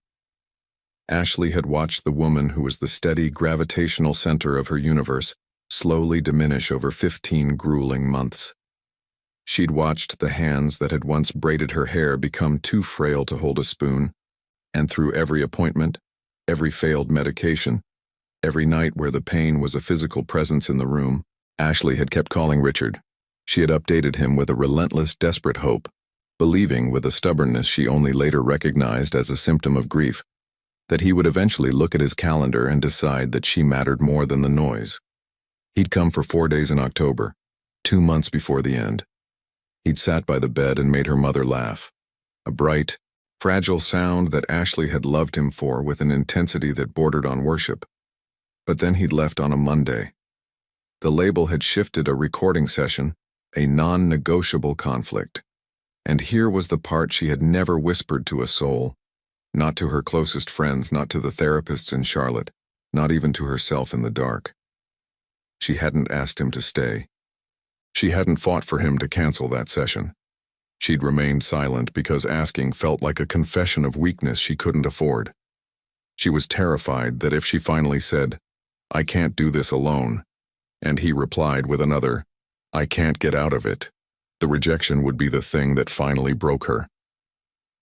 Ashley had watched the woman who was the steady gravitational center of her universe slowly diminish over 15 grueling months. She'd watched the hands that had once braided her hair become too frail to hold a spoon, and through every appointment, every failed medication, every night where the pain was a physical presence in the room, Ashley had kept calling Richard. She had updated him with a relentless, desperate hope, believing with a stubbornness she only later recognized as a symptom of grief, that he would eventually look at his calendar and decide that she mattered more than the noise. He'd come for 4 days in October, 2 months before the end. He'd sat by the bed and made her mother laugh, a bright, fragile sound that Ashley had loved him for with an intensity that bordered on worship. But then he'd left on a Monday. The label had shifted a recording session, a non-negotiable conflict. And here was the part she had never whispered to a soul, not to her closest friends, not to the therapists in Charlotte, not even to herself in the dark. She hadn't asked him to stay. She hadn't fought for him to cancel that session. She'd remained silent because asking felt like a confession of weakness she couldn't afford. She was terrified that if she finally said, "I can't do this alone," and he replied with another, "I can't get out of it," the rejection would be the thing that finally broke her.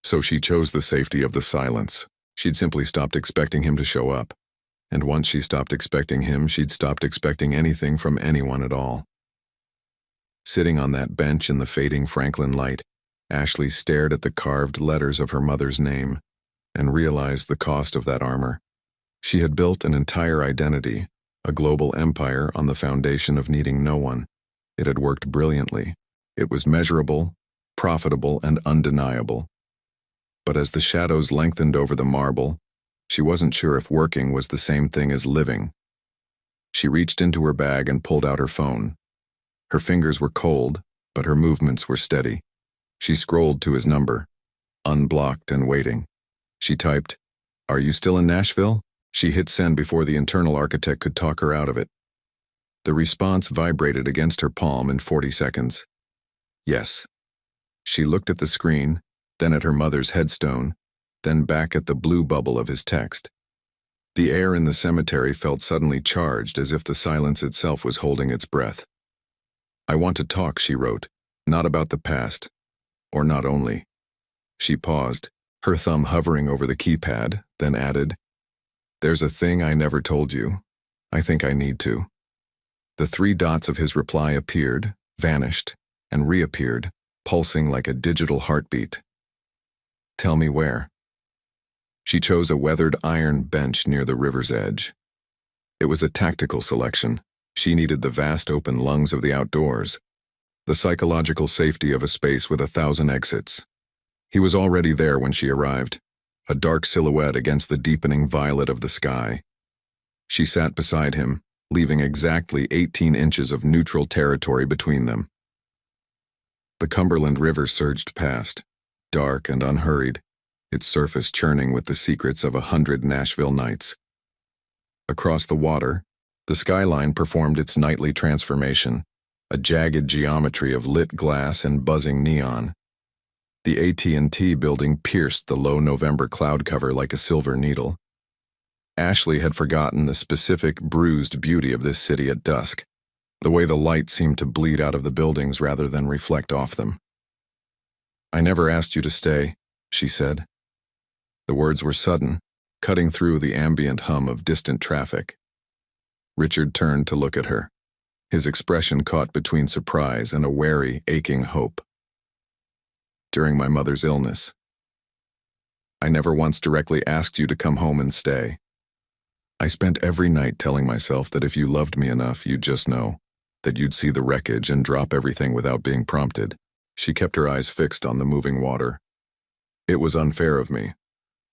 So she chose the safety of the silence. She'd simply stopped expecting him to show up. And once she stopped expecting him, she'd stopped expecting anything from anyone at all. Sitting on that bench in the fading Franklin light, Ashley stared at the carved letters of her mother's name and realized the cost of that armor. She had built an entire identity, a global empire on the foundation of needing no one. It had worked brilliantly. It was measurable, profitable, and undeniable. But as the shadows lengthened over the marble, she wasn't sure if working was the same thing as living. She reached into her bag and pulled out her phone. Her fingers were cold, but her movements were steady. She scrolled to his number, unblocked and waiting. She typed, "Are you still in Nashville?" She hit send before the internal architect could talk her out of it. The response vibrated against her palm in 40 seconds. Yes. She looked at the screen, then at her mother's headstone, then back at the blue bubble of his text. The air in the cemetery felt suddenly charged, as if the silence itself was holding its breath. "I want to talk," she wrote, "not about the past, or not only." She paused, her thumb hovering over the keypad, then added, "There's a thing I never told you. I think I need to." The 3 dots of his reply appeared, vanished, and reappeared, pulsing like a digital heartbeat. "Tell me where." She chose a weathered iron bench near the river's edge. It was a tactical selection. She needed the vast open lungs of the outdoors, the psychological safety of a space with 1,000 exits. He was already there when she arrived, a dark silhouette against the deepening violet of the sky. She sat beside him, leaving exactly 18 inches of neutral territory between them. The Cumberland River surged past, dark and unhurried, its surface churning with the secrets of 100 Nashville nights. Across the water, the skyline performed its nightly transformation, a jagged geometry of lit glass and buzzing neon. The AT&T building pierced the low November cloud cover like a silver needle. Ashley had forgotten the specific, bruised beauty of this city at dusk, the way the light seemed to bleed out of the buildings rather than reflect off them. "I never asked you to stay," she said. The words were sudden, cutting through the ambient hum of distant traffic. Richard turned to look at her, his expression caught between surprise and a wary, aching hope. "During my mother's illness. I never once directly asked you to come home and stay. I spent every night telling myself that if you loved me enough, you'd just know, that you'd see the wreckage and drop everything without being prompted." She kept her eyes fixed on the moving water. "It was unfair of me.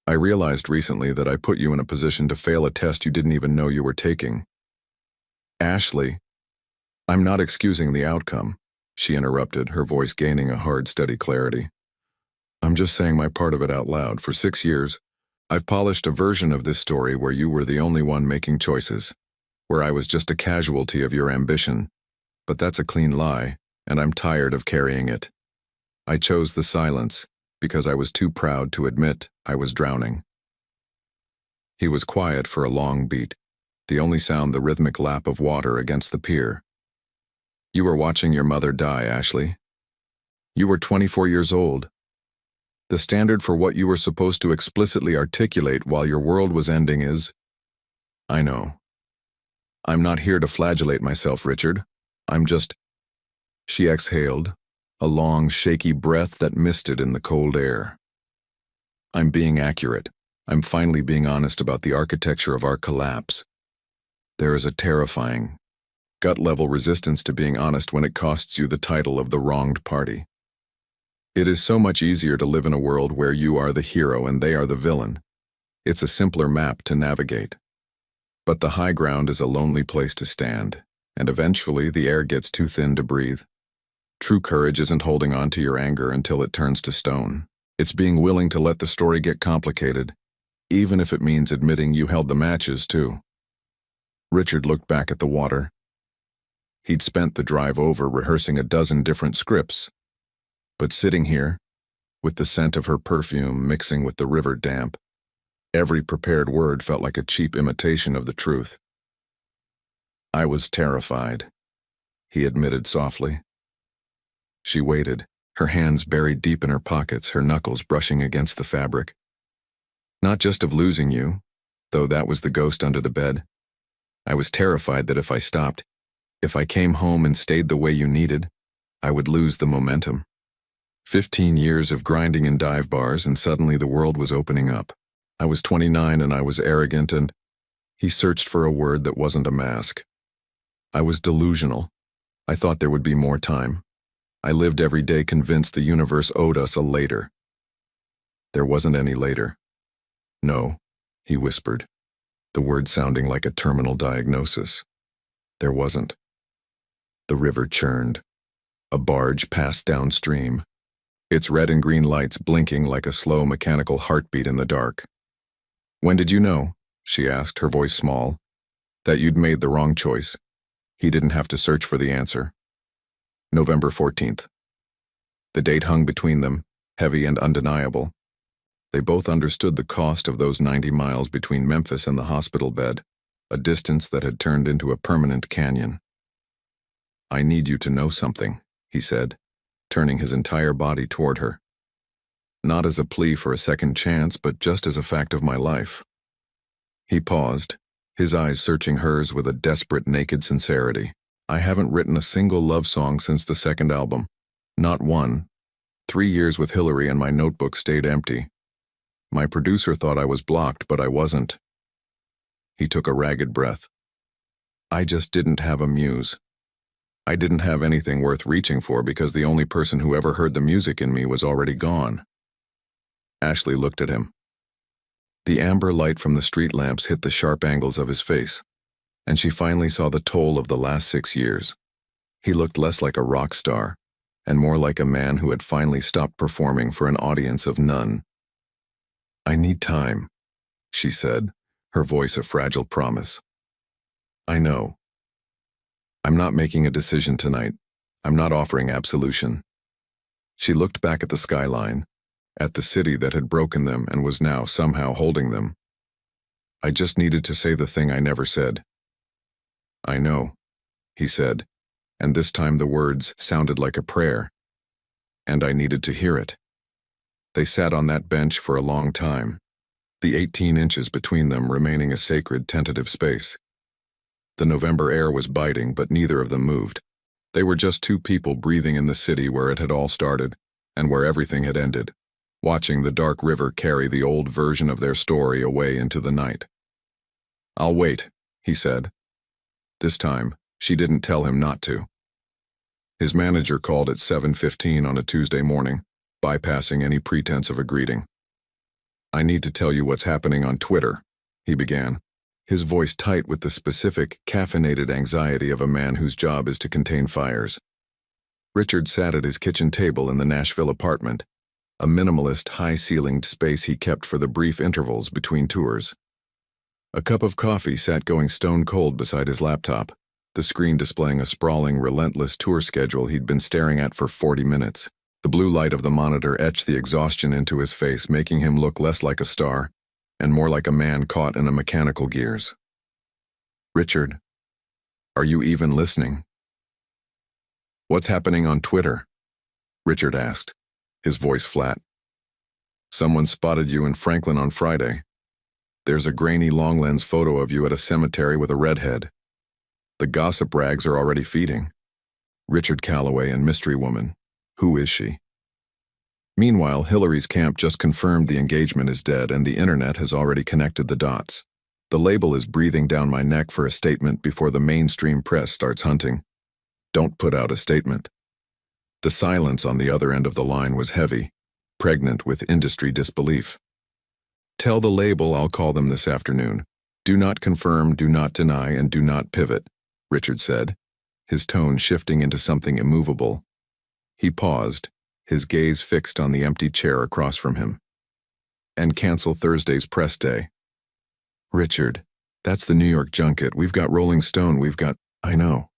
I realized recently that I put you in a position to fail a test you didn't even know you were taking." "Ashley, I'm not excusing the outcome," she interrupted, her voice gaining a hard, steady clarity. "I'm just saying my part of it out loud. For 6 years, I've polished a version of this story where you were the only one making choices, where I was just a casualty of your ambition. But that's a clean lie, and I'm tired of carrying it. I chose the silence because I was too proud to admit I was drowning." He was quiet for a long beat, the only sound the rhythmic lap of water against the pier. "You were watching your mother die, Ashley. You were 24 years old. The standard for what you were supposed to explicitly articulate while your world was ending is..." "I know. I'm not here to flagellate myself, Richard. I'm just..." She exhaled, a long, shaky breath that misted in the cold air. "I'm being accurate. I'm finally being honest about the architecture of our collapse. There is a terrifying, gut-level resistance to being honest when it costs you the title of the wronged party. It is so much easier to live in a world where you are the hero and they are the villain. It's a simpler map to navigate. But the high ground is a lonely place to stand, and eventually the air gets too thin to breathe. True courage isn't holding on to your anger until it turns to stone. It's being willing to let the story get complicated, even if it means admitting you held the matches, too." Richard looked back at the water. He'd spent the drive over rehearsing a dozen different scripts, but sitting here, with the scent of her perfume mixing with the river damp, every prepared word felt like a cheap imitation of the truth. "I was terrified," he admitted softly. She waited, her hands buried deep in her pockets, her knuckles brushing against the fabric. "Not just of losing you, though that was the ghost under the bed. I was terrified that if I stopped, if I came home and stayed the way you needed, I would lose the momentum. 15 years of grinding in dive bars, and suddenly the world was opening up. I was 29 and I was arrogant, and he searched for a word that wasn't a mask. I was delusional. I thought there would be more time. I lived every day convinced the universe owed us a later. There wasn't any later. No, he whispered, the word sounding like a terminal diagnosis. There wasn't. The river churned. A barge passed downstream, its red and green lights blinking like a slow mechanical heartbeat in the dark. When did you know, she asked, her voice small, that you'd made the wrong choice? He didn't have to search for the answer. November 14th. The date hung between them, heavy and undeniable. They both understood the cost of those 90 miles between Memphis and the hospital bed, a distance that had turned into a permanent canyon. I need you to know something, he said, turning his entire body toward her. Not as a plea for a second chance, but just as a fact of my life. He paused, his eyes searching hers with a desperate, naked sincerity. I haven't written a single love song since the second album. Not one. 3 years with Hillary and my notebook stayed empty. My producer thought I was blocked, but I wasn't. He took a ragged breath. I just didn't have a muse. I didn't have anything worth reaching for because the only person who ever heard the music in me was already gone. Ashley looked at him. The amber light from the street lamps hit the sharp angles of his face, and she finally saw the toll of the last 6 years. He looked less like a rock star, and more like a man who had finally stopped performing for an audience of none. I need time, she said, her voice a fragile promise. I know. I'm not making a decision tonight. I'm not offering absolution. She looked back at the skyline, at the city that had broken them and was now somehow holding them. I just needed to say the thing I never said. I know, he said, and this time the words sounded like a prayer. And I needed to hear it. They sat on that bench for a long time, the 18 inches between them remaining a sacred, tentative space. The November air was biting, but neither of them moved. They were just two people breathing in the city where it had all started, and where everything had ended, watching the dark river carry the old version of their story away into the night. I'll wait, he said. This time, she didn't tell him not to. His manager called at 7:15 on a Tuesday morning, bypassing any pretense of a greeting. I need to tell you what's happening on Twitter, he began, his voice tight with the specific, caffeinated anxiety of a man whose job is to contain fires. Richard sat at his kitchen table in the Nashville apartment, a minimalist, high-ceilinged space he kept for the brief intervals between tours. A cup of coffee sat going stone cold beside his laptop, the screen displaying a sprawling, relentless tour schedule he'd been staring at for 40 minutes. The blue light of the monitor etched the exhaustion into his face, making him look less like a star and more like a man caught in a mechanical gears. Richard, are you even listening? What's happening on Twitter? Richard asked, his voice flat. Someone spotted you in Franklin on Friday. There's a grainy long-lens photo of you at a cemetery with a redhead. The gossip rags are already feeding. Richard Calloway and Mystery Woman. Who is she? Meanwhile, Hillary's camp just confirmed the engagement is dead and the internet has already connected the dots. The label is breathing down my neck for a statement before the mainstream press starts hunting. Don't put out a statement. The silence on the other end of the line was heavy, pregnant with industry disbelief. Tell the label I'll call them this afternoon. Do not confirm, do not deny, and do not pivot, Richard said, his tone shifting into something immovable. He paused, his gaze fixed on the empty chair across from him. And cancel Thursday's press day. Richard, that's the New York junket. We've got Rolling Stone, we've got... I know.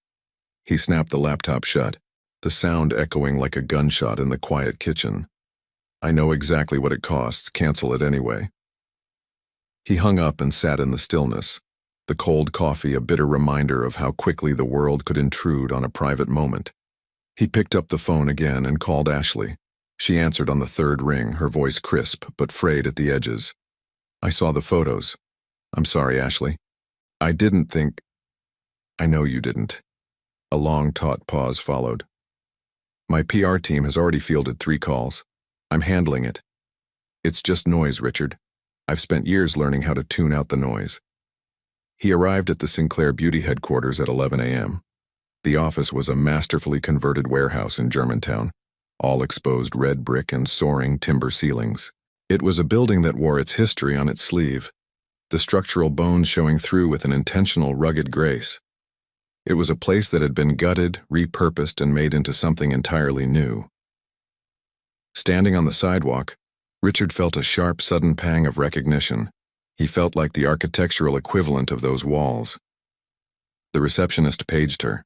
He snapped the laptop shut, the sound echoing like a gunshot in the quiet kitchen. I know exactly what it costs. Cancel it anyway. He hung up and sat in the stillness, the cold coffee a bitter reminder of how quickly the world could intrude on a private moment. He picked up the phone again and called Ashley. She answered on the third ring, her voice crisp but frayed at the edges. I saw the photos. I'm sorry, Ashley. I didn't think. I know you didn't. A long, taut pause followed. My PR team has already fielded 3 calls. I'm handling it. It's just noise, Richard. I've spent years learning how to tune out the noise. He arrived at the Sinclair Beauty headquarters at 11 a.m. The office was a masterfully converted warehouse in Germantown, all exposed red brick and soaring timber ceilings. It was a building that wore its history on its sleeve, the structural bones showing through with an intentional rugged grace. It was a place that had been gutted, repurposed, and made into something entirely new. Standing on the sidewalk, Richard felt a sharp, sudden pang of recognition. He felt like the architectural equivalent of those walls. The receptionist paged her.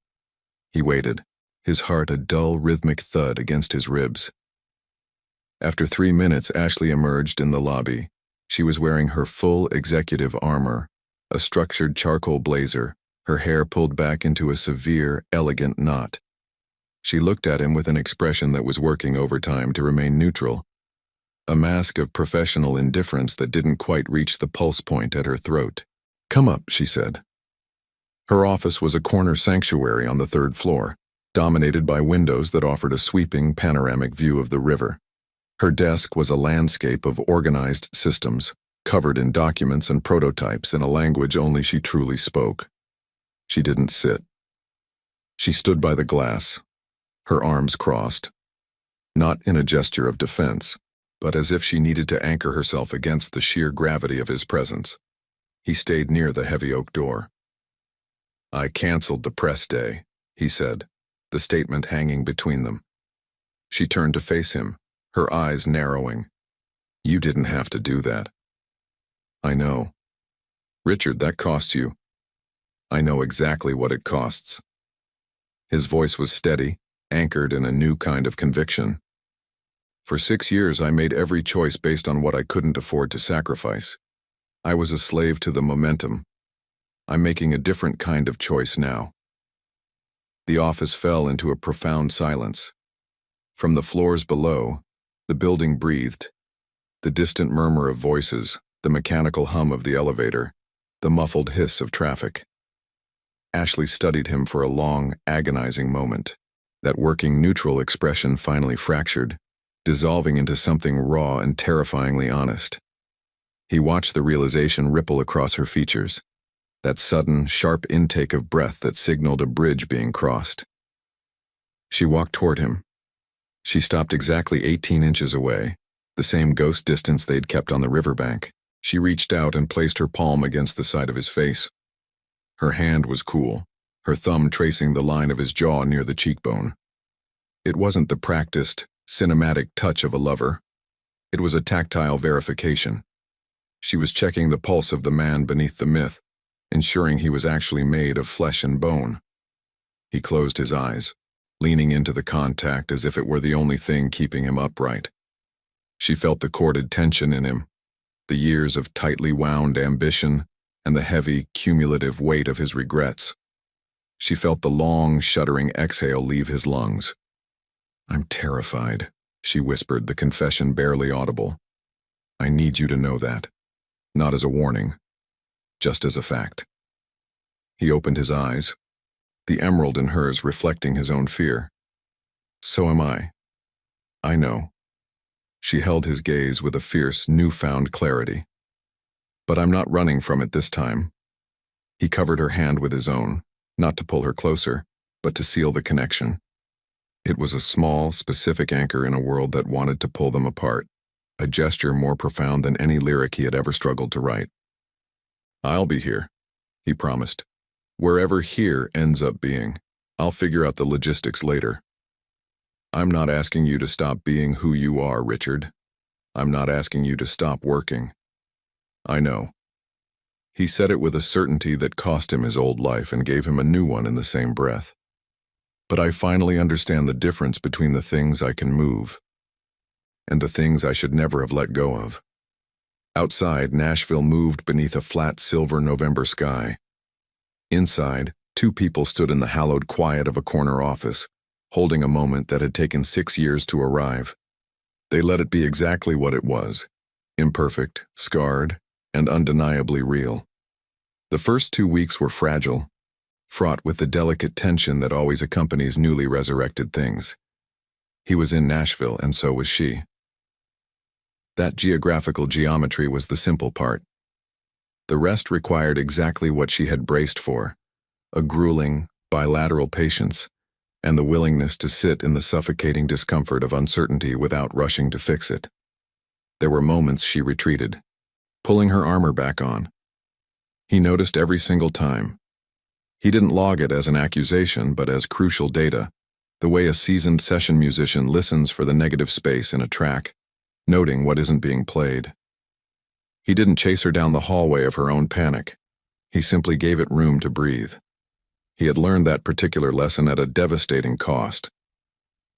He waited, his heart a dull, rhythmic thud against his ribs. After 3 minutes, Ashley emerged in the lobby. She was wearing her full executive armor, a structured charcoal blazer, her hair pulled back into a severe, elegant knot. She looked at him with an expression that was working overtime to remain neutral, a mask of professional indifference that didn't quite reach the pulse point at her throat. "Come up," she said. Her office was a corner sanctuary on the 3rd floor, dominated by windows that offered a sweeping panoramic view of the river. Her desk was a landscape of organized systems, covered in documents and prototypes in a language only she truly spoke. She didn't sit. She stood by the glass, her arms crossed, not in a gesture of defense, but as if she needed to anchor herself against the sheer gravity of his presence. He stayed near the heavy oak door. "I canceled the press day," he said, the statement hanging between them. She turned to face him, her eyes narrowing. "You didn't have to do that." "I know. Richard, that costs you." "I know exactly what it costs." His voice was steady, anchored in a new kind of conviction. "For 6 years, I made every choice based on what I couldn't afford to sacrifice. I was a slave to the momentum. I'm making a different kind of choice now." The office fell into a profound silence. From the floors below, the building breathed. The distant murmur of voices, the mechanical hum of the elevator, the muffled hiss of traffic. Ashley studied him for a long, agonizing moment. That working neutral expression finally fractured, dissolving into something raw and terrifyingly honest. He watched the realization ripple across her features, that sudden, sharp intake of breath that signaled a bridge being crossed. She walked toward him. She stopped exactly 18 inches away, the same ghost distance they'd kept on the riverbank. She reached out and placed her palm against the side of his face. Her hand was cool, her thumb tracing the line of his jaw near the cheekbone. It wasn't the practiced, cinematic touch of a lover. It was a tactile verification. She was checking the pulse of the man beneath the myth, ensuring he was actually made of flesh and bone. He closed his eyes, leaning into the contact as if it were the only thing keeping him upright. She felt the corded tension in him, the years of tightly wound ambition, and the heavy, cumulative weight of his regrets. She felt the long, shuddering exhale leave his lungs. "I'm terrified," she whispered, the confession barely audible. "I need you to know that. Not as a warning, just as a fact." He opened his eyes, the emerald in hers reflecting his own fear. "So am I. I know." She held his gaze with a fierce, newfound clarity. "But I'm not running from it this time." He covered her hand with his own, not to pull her closer, but to seal the connection. It was a small, specific anchor in a world that wanted to pull them apart, a gesture more profound than any lyric he had ever struggled to write. "I'll be here," he promised. "Wherever here ends up being, I'll figure out the logistics later. I'm not asking you to stop being who you are, Richard. I'm not asking you to stop working. I know." He said it with a certainty that cost him his old life and gave him a new one in the same breath. "But I finally understand the difference between the things I can move and the things I should never have let go of." Outside, Nashville moved beneath a flat silver November sky. Inside, 2 people stood in the hallowed quiet of a corner office, holding a moment that had taken 6 years to arrive. They let it be exactly what it was, imperfect, scarred, and undeniably real. The first 2 weeks were fragile, fraught with the delicate tension that always accompanies newly resurrected things. He was in Nashville, and so was she. That geographical geometry was the simple part. The rest required exactly what she had braced for: a grueling, bilateral patience, and the willingness to sit in the suffocating discomfort of uncertainty without rushing to fix it. There were moments she retreated, pulling her armor back on. He noticed every single time. He didn't log it as an accusation, but as crucial data, the way a seasoned session musician listens for the negative space in a track, noting what isn't being played. He didn't chase her down the hallway of her own panic. He simply gave it room to breathe. He had learned that particular lesson at a devastating cost.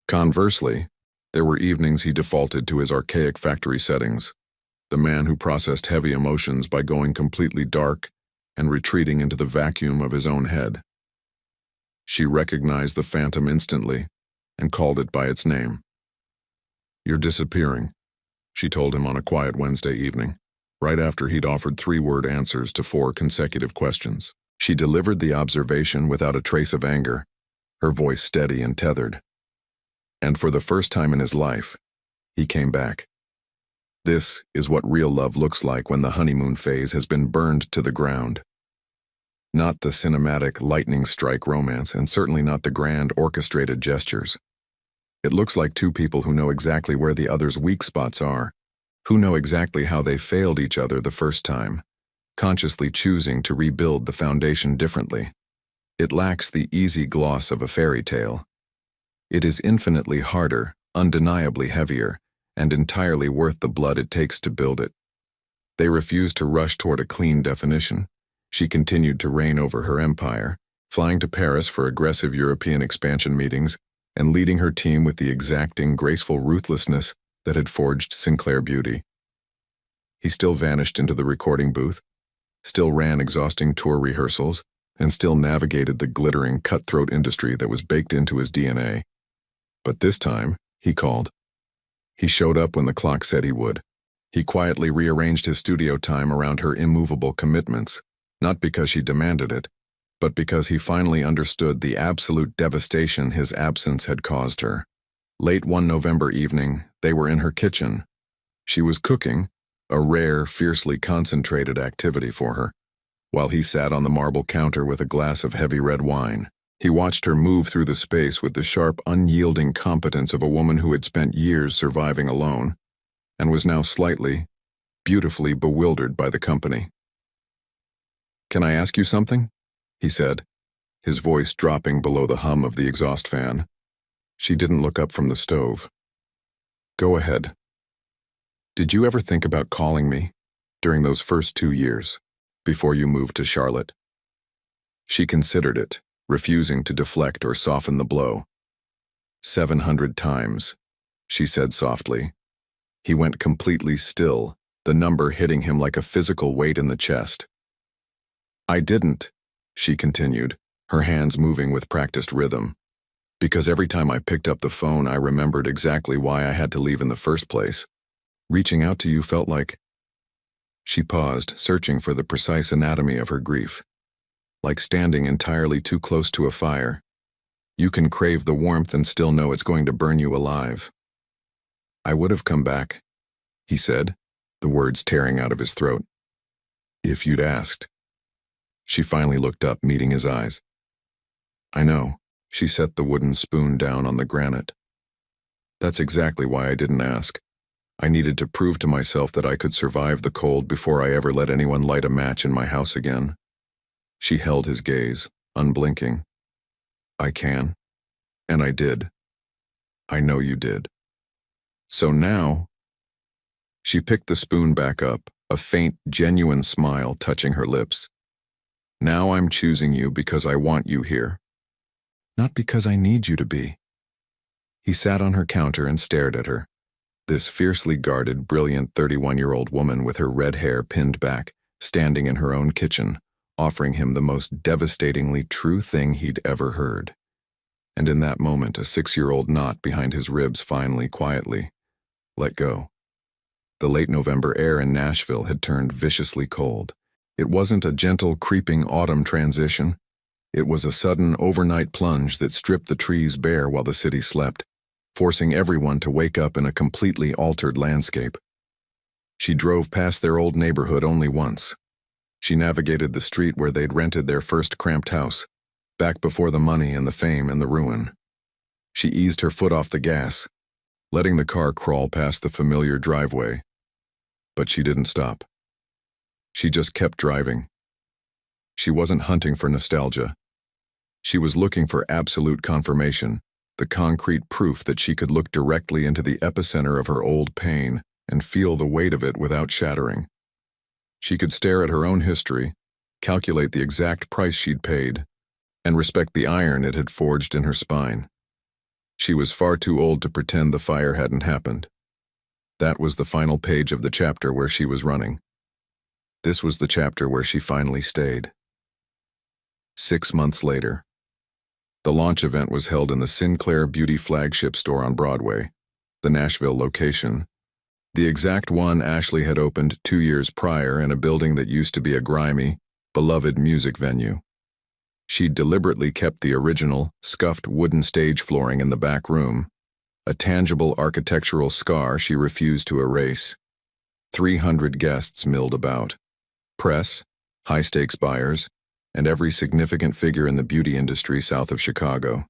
Conversely, there were evenings he defaulted to his archaic factory settings, the man who processed heavy emotions by going completely dark and retreating into the vacuum of his own head. She recognized the phantom instantly and called it by its name. "You're disappearing," she told him on a quiet Wednesday evening, right after he'd offered 3-word answers to 4 consecutive questions. She delivered the observation without a trace of anger, her voice steady and tethered. And for the first time in his life, he came back. This is what real love looks like when the honeymoon phase has been burned to the ground. Not the cinematic lightning strike romance, and certainly not the grand orchestrated gestures. It looks like 2 people who know exactly where the other's weak spots are, who know exactly how they failed each other the first time, consciously choosing to rebuild the foundation differently. It lacks the easy gloss of a fairy tale. It is infinitely harder, undeniably heavier, and entirely worth the blood it takes to build it. They refused to rush toward a clean definition. She continued to reign over her empire, flying to Paris for aggressive European expansion meetings and leading her team with the exacting, graceful ruthlessness that had forged Sinclair beauty. He still vanished into the recording booth, still ran exhausting tour rehearsals, and still navigated the glittering, cutthroat industry that was baked into his DNA. But this time, he called. He showed up when the clock said he would. He quietly rearranged his studio time around her immovable commitments, not because she demanded it, but because he finally understood the absolute devastation his absence had caused her. Late one November evening, they were in her kitchen. She was cooking, a rare, fiercely concentrated activity for her, while he sat on the marble counter with a glass of heavy red wine. He watched her move through the space with the sharp, unyielding competence of a woman who had spent years surviving alone, and was now slightly, beautifully bewildered by the company. "Can I ask you something?" he said, his voice dropping below the hum of the exhaust fan. She didn't look up from the stove. "Go ahead." "Did you ever think about calling me during those first 2 years, before you moved to Charlotte?" She considered it, refusing to deflect or soften the blow. 700 times, she said softly. He went completely still, the number hitting him like a physical weight in the chest. "I didn't," she continued, her hands moving with practiced rhythm, "because every time I picked up the phone I remembered exactly why I had to leave in the first place. Reaching out to you felt like—" She paused, searching for the precise anatomy of her grief. "Like standing entirely too close to a fire. You can crave the warmth and still know it's going to burn you alive." "I would have come back," he said, the words tearing out of his throat. "If you'd asked." She finally looked up, meeting his eyes. "I know," she set the wooden spoon down on the granite. "That's exactly why I didn't ask. I needed to prove to myself that I could survive the cold before I ever let anyone light a match in my house again." She held his gaze, unblinking. "I can. And I did. I know you did. So now—" She picked the spoon back up, a faint, genuine smile touching her lips. "Now I'm choosing you because I want you here. Not because I need you to be." He sat on her counter and stared at her. This fiercely guarded, brilliant 31-year-old woman with her red hair pinned back, standing in her own kitchen, offering him the most devastatingly true thing he'd ever heard. And in that moment, a 6-year-old knot behind his ribs finally, quietly, let go. The late November air in Nashville had turned viciously cold, It wasn't a gentle, creeping autumn transition. It was a sudden, overnight plunge that stripped the trees bare while the city slept, forcing everyone to wake up in a completely altered landscape. She drove past their old neighborhood only once. She navigated the street where they'd rented their first cramped house, back before the money and the fame and the ruin. She eased her foot off the gas, letting the car crawl past the familiar driveway. But she didn't stop. She just kept driving. She wasn't hunting for nostalgia. She was looking for absolute confirmation, the concrete proof that she could look directly into the epicenter of her old pain and feel the weight of it without shattering. She could stare at her own history, calculate the exact price she'd paid, and respect the iron it had forged in her spine. She was far too old to pretend the fire hadn't happened. That was the final page of the chapter where she was running. This was the chapter where she finally stayed. 6 months later. The launch event was held in the Sinclair Beauty flagship store on Broadway, the Nashville location, the exact one Ashley had opened 2 years prior in a building that used to be a grimy, beloved music venue. She'd deliberately kept the original, scuffed wooden stage flooring in the back room, a tangible architectural scar she refused to erase. 300 guests milled about. Press, high-stakes buyers, and every significant figure in the beauty industry south of Chicago.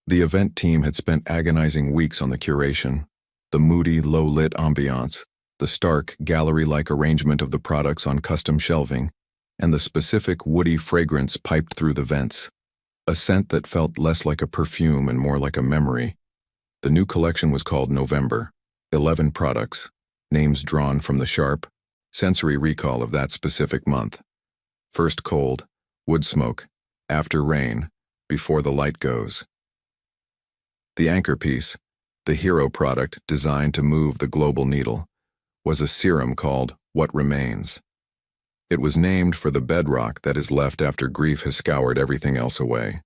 The event team had spent agonizing weeks on the curation, the moody, low-lit ambiance, the stark, gallery-like arrangement of the products on custom shelving, and the specific woody fragrance piped through the vents, a scent that felt less like a perfume and more like a memory. The new collection was called November, 11 products, names drawn from the sharp, sensory recall of that specific month. First cold, wood smoke, after rain, before the light goes. The anchor piece, the hero product designed to move the global needle, was a serum called What Remains. It was named for the bedrock that is left after grief has scoured everything else away.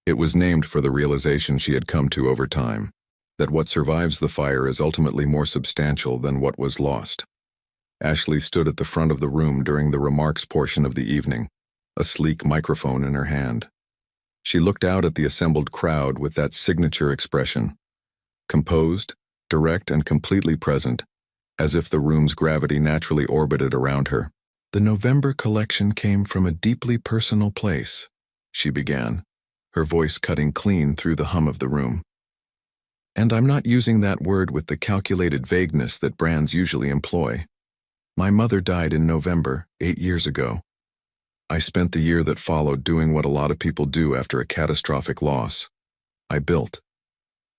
It was named for the realization she had come to over time, that what survives the fire is ultimately more substantial than what was lost. Ashley stood at the front of the room during the remarks portion of the evening, a sleek microphone in her hand. She looked out at the assembled crowd with that signature expression, composed, direct, and completely present, as if the room's gravity naturally orbited around her. "The November collection came from a deeply personal place," she began, her voice cutting clean through the hum of the room. "And I'm not using that word with the calculated vagueness that brands usually employ. My mother died in November, 8 years ago. I spent the year that followed doing what a lot of people do after a catastrophic loss. I built.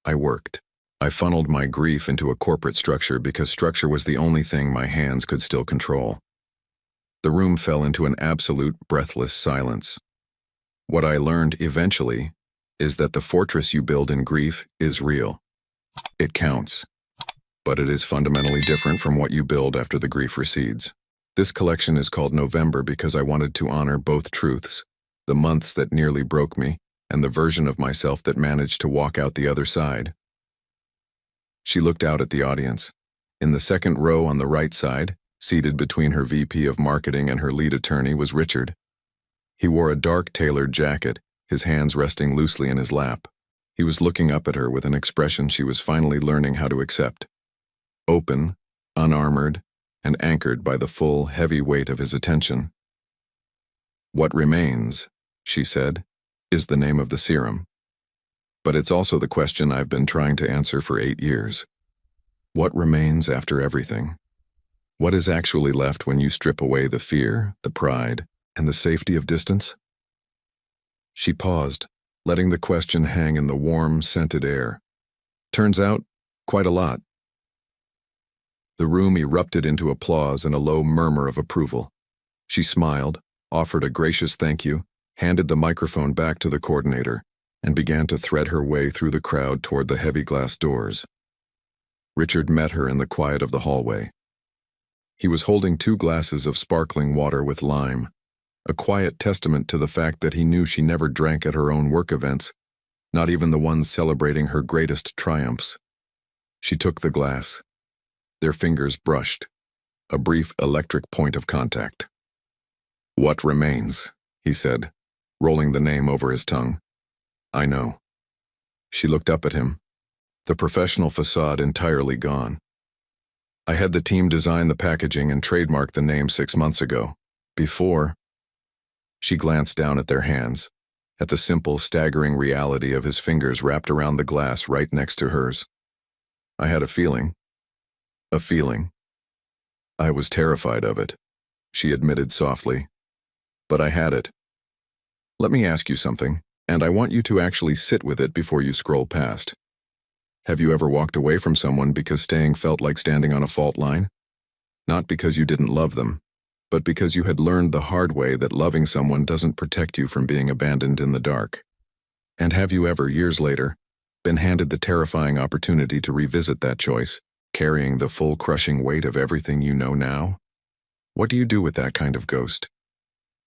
I worked. I funneled my grief into a corporate structure because structure was the only thing my hands could still control." The room fell into an absolute, breathless silence. What I learned eventually is that the fortress you build in grief is real. It counts. But it is fundamentally different from what you build after the grief recedes. This collection is called November because I wanted to honor both truths, the months that nearly broke me, and the version of myself that managed to walk out the other side. She looked out at the audience. In the second row on the right side, seated between her VP of marketing and her lead attorney, was Richard. He wore a dark tailored jacket, his hands resting loosely in his lap. He was looking up at her with an expression she was finally learning how to accept. Open, unarmored, and anchored by the full, heavy weight of his attention. "What remains," she said, "is the name of the serum. But it's also the question I've been trying to answer for 8 years. What remains after everything? What is actually left when you strip away the fear, the pride, and the safety of distance?" She paused, letting the question hang in the warm, scented air. "Turns out, quite a lot." The room erupted into applause and a low murmur of approval. She smiled, offered a gracious thank you, handed the microphone back to the coordinator, and began to thread her way through the crowd toward the heavy glass doors. Richard met her in the quiet of the hallway. He was holding 2 glasses of sparkling water with lime, a quiet testament to the fact that he knew she never drank at her own work events, not even the ones celebrating her greatest triumphs. She took the glass. Their fingers brushed, a brief electric point of contact. What remains, he said, rolling the name over his tongue. I know. She looked up at him, the professional facade entirely gone. I had the team design the packaging and trademark the name 6 months ago. Before, she glanced down at their hands, at the simple, staggering reality of his fingers wrapped around the glass right next to hers. I had a feeling. A feeling. I was terrified of it, she admitted softly. But I had it. Let me ask you something, and I want you to actually sit with it before you scroll past. Have you ever walked away from someone because staying felt like standing on a fault line? Not because you didn't love them, but because you had learned the hard way that loving someone doesn't protect you from being abandoned in the dark. And have you ever, years later, been handed the terrifying opportunity to revisit that choice, carrying the full crushing weight of everything you know now? What do you do with that kind of ghost?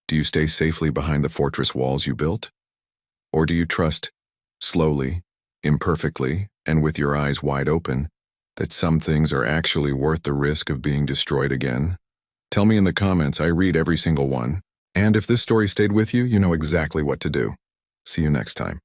Do you stay safely behind the fortress walls you built? Or do you trust, slowly, imperfectly, and with your eyes wide open, that some things are actually worth the risk of being destroyed again? Tell me in the comments. I read every single one. And if this story stayed with you, you know exactly what to do. See you next time.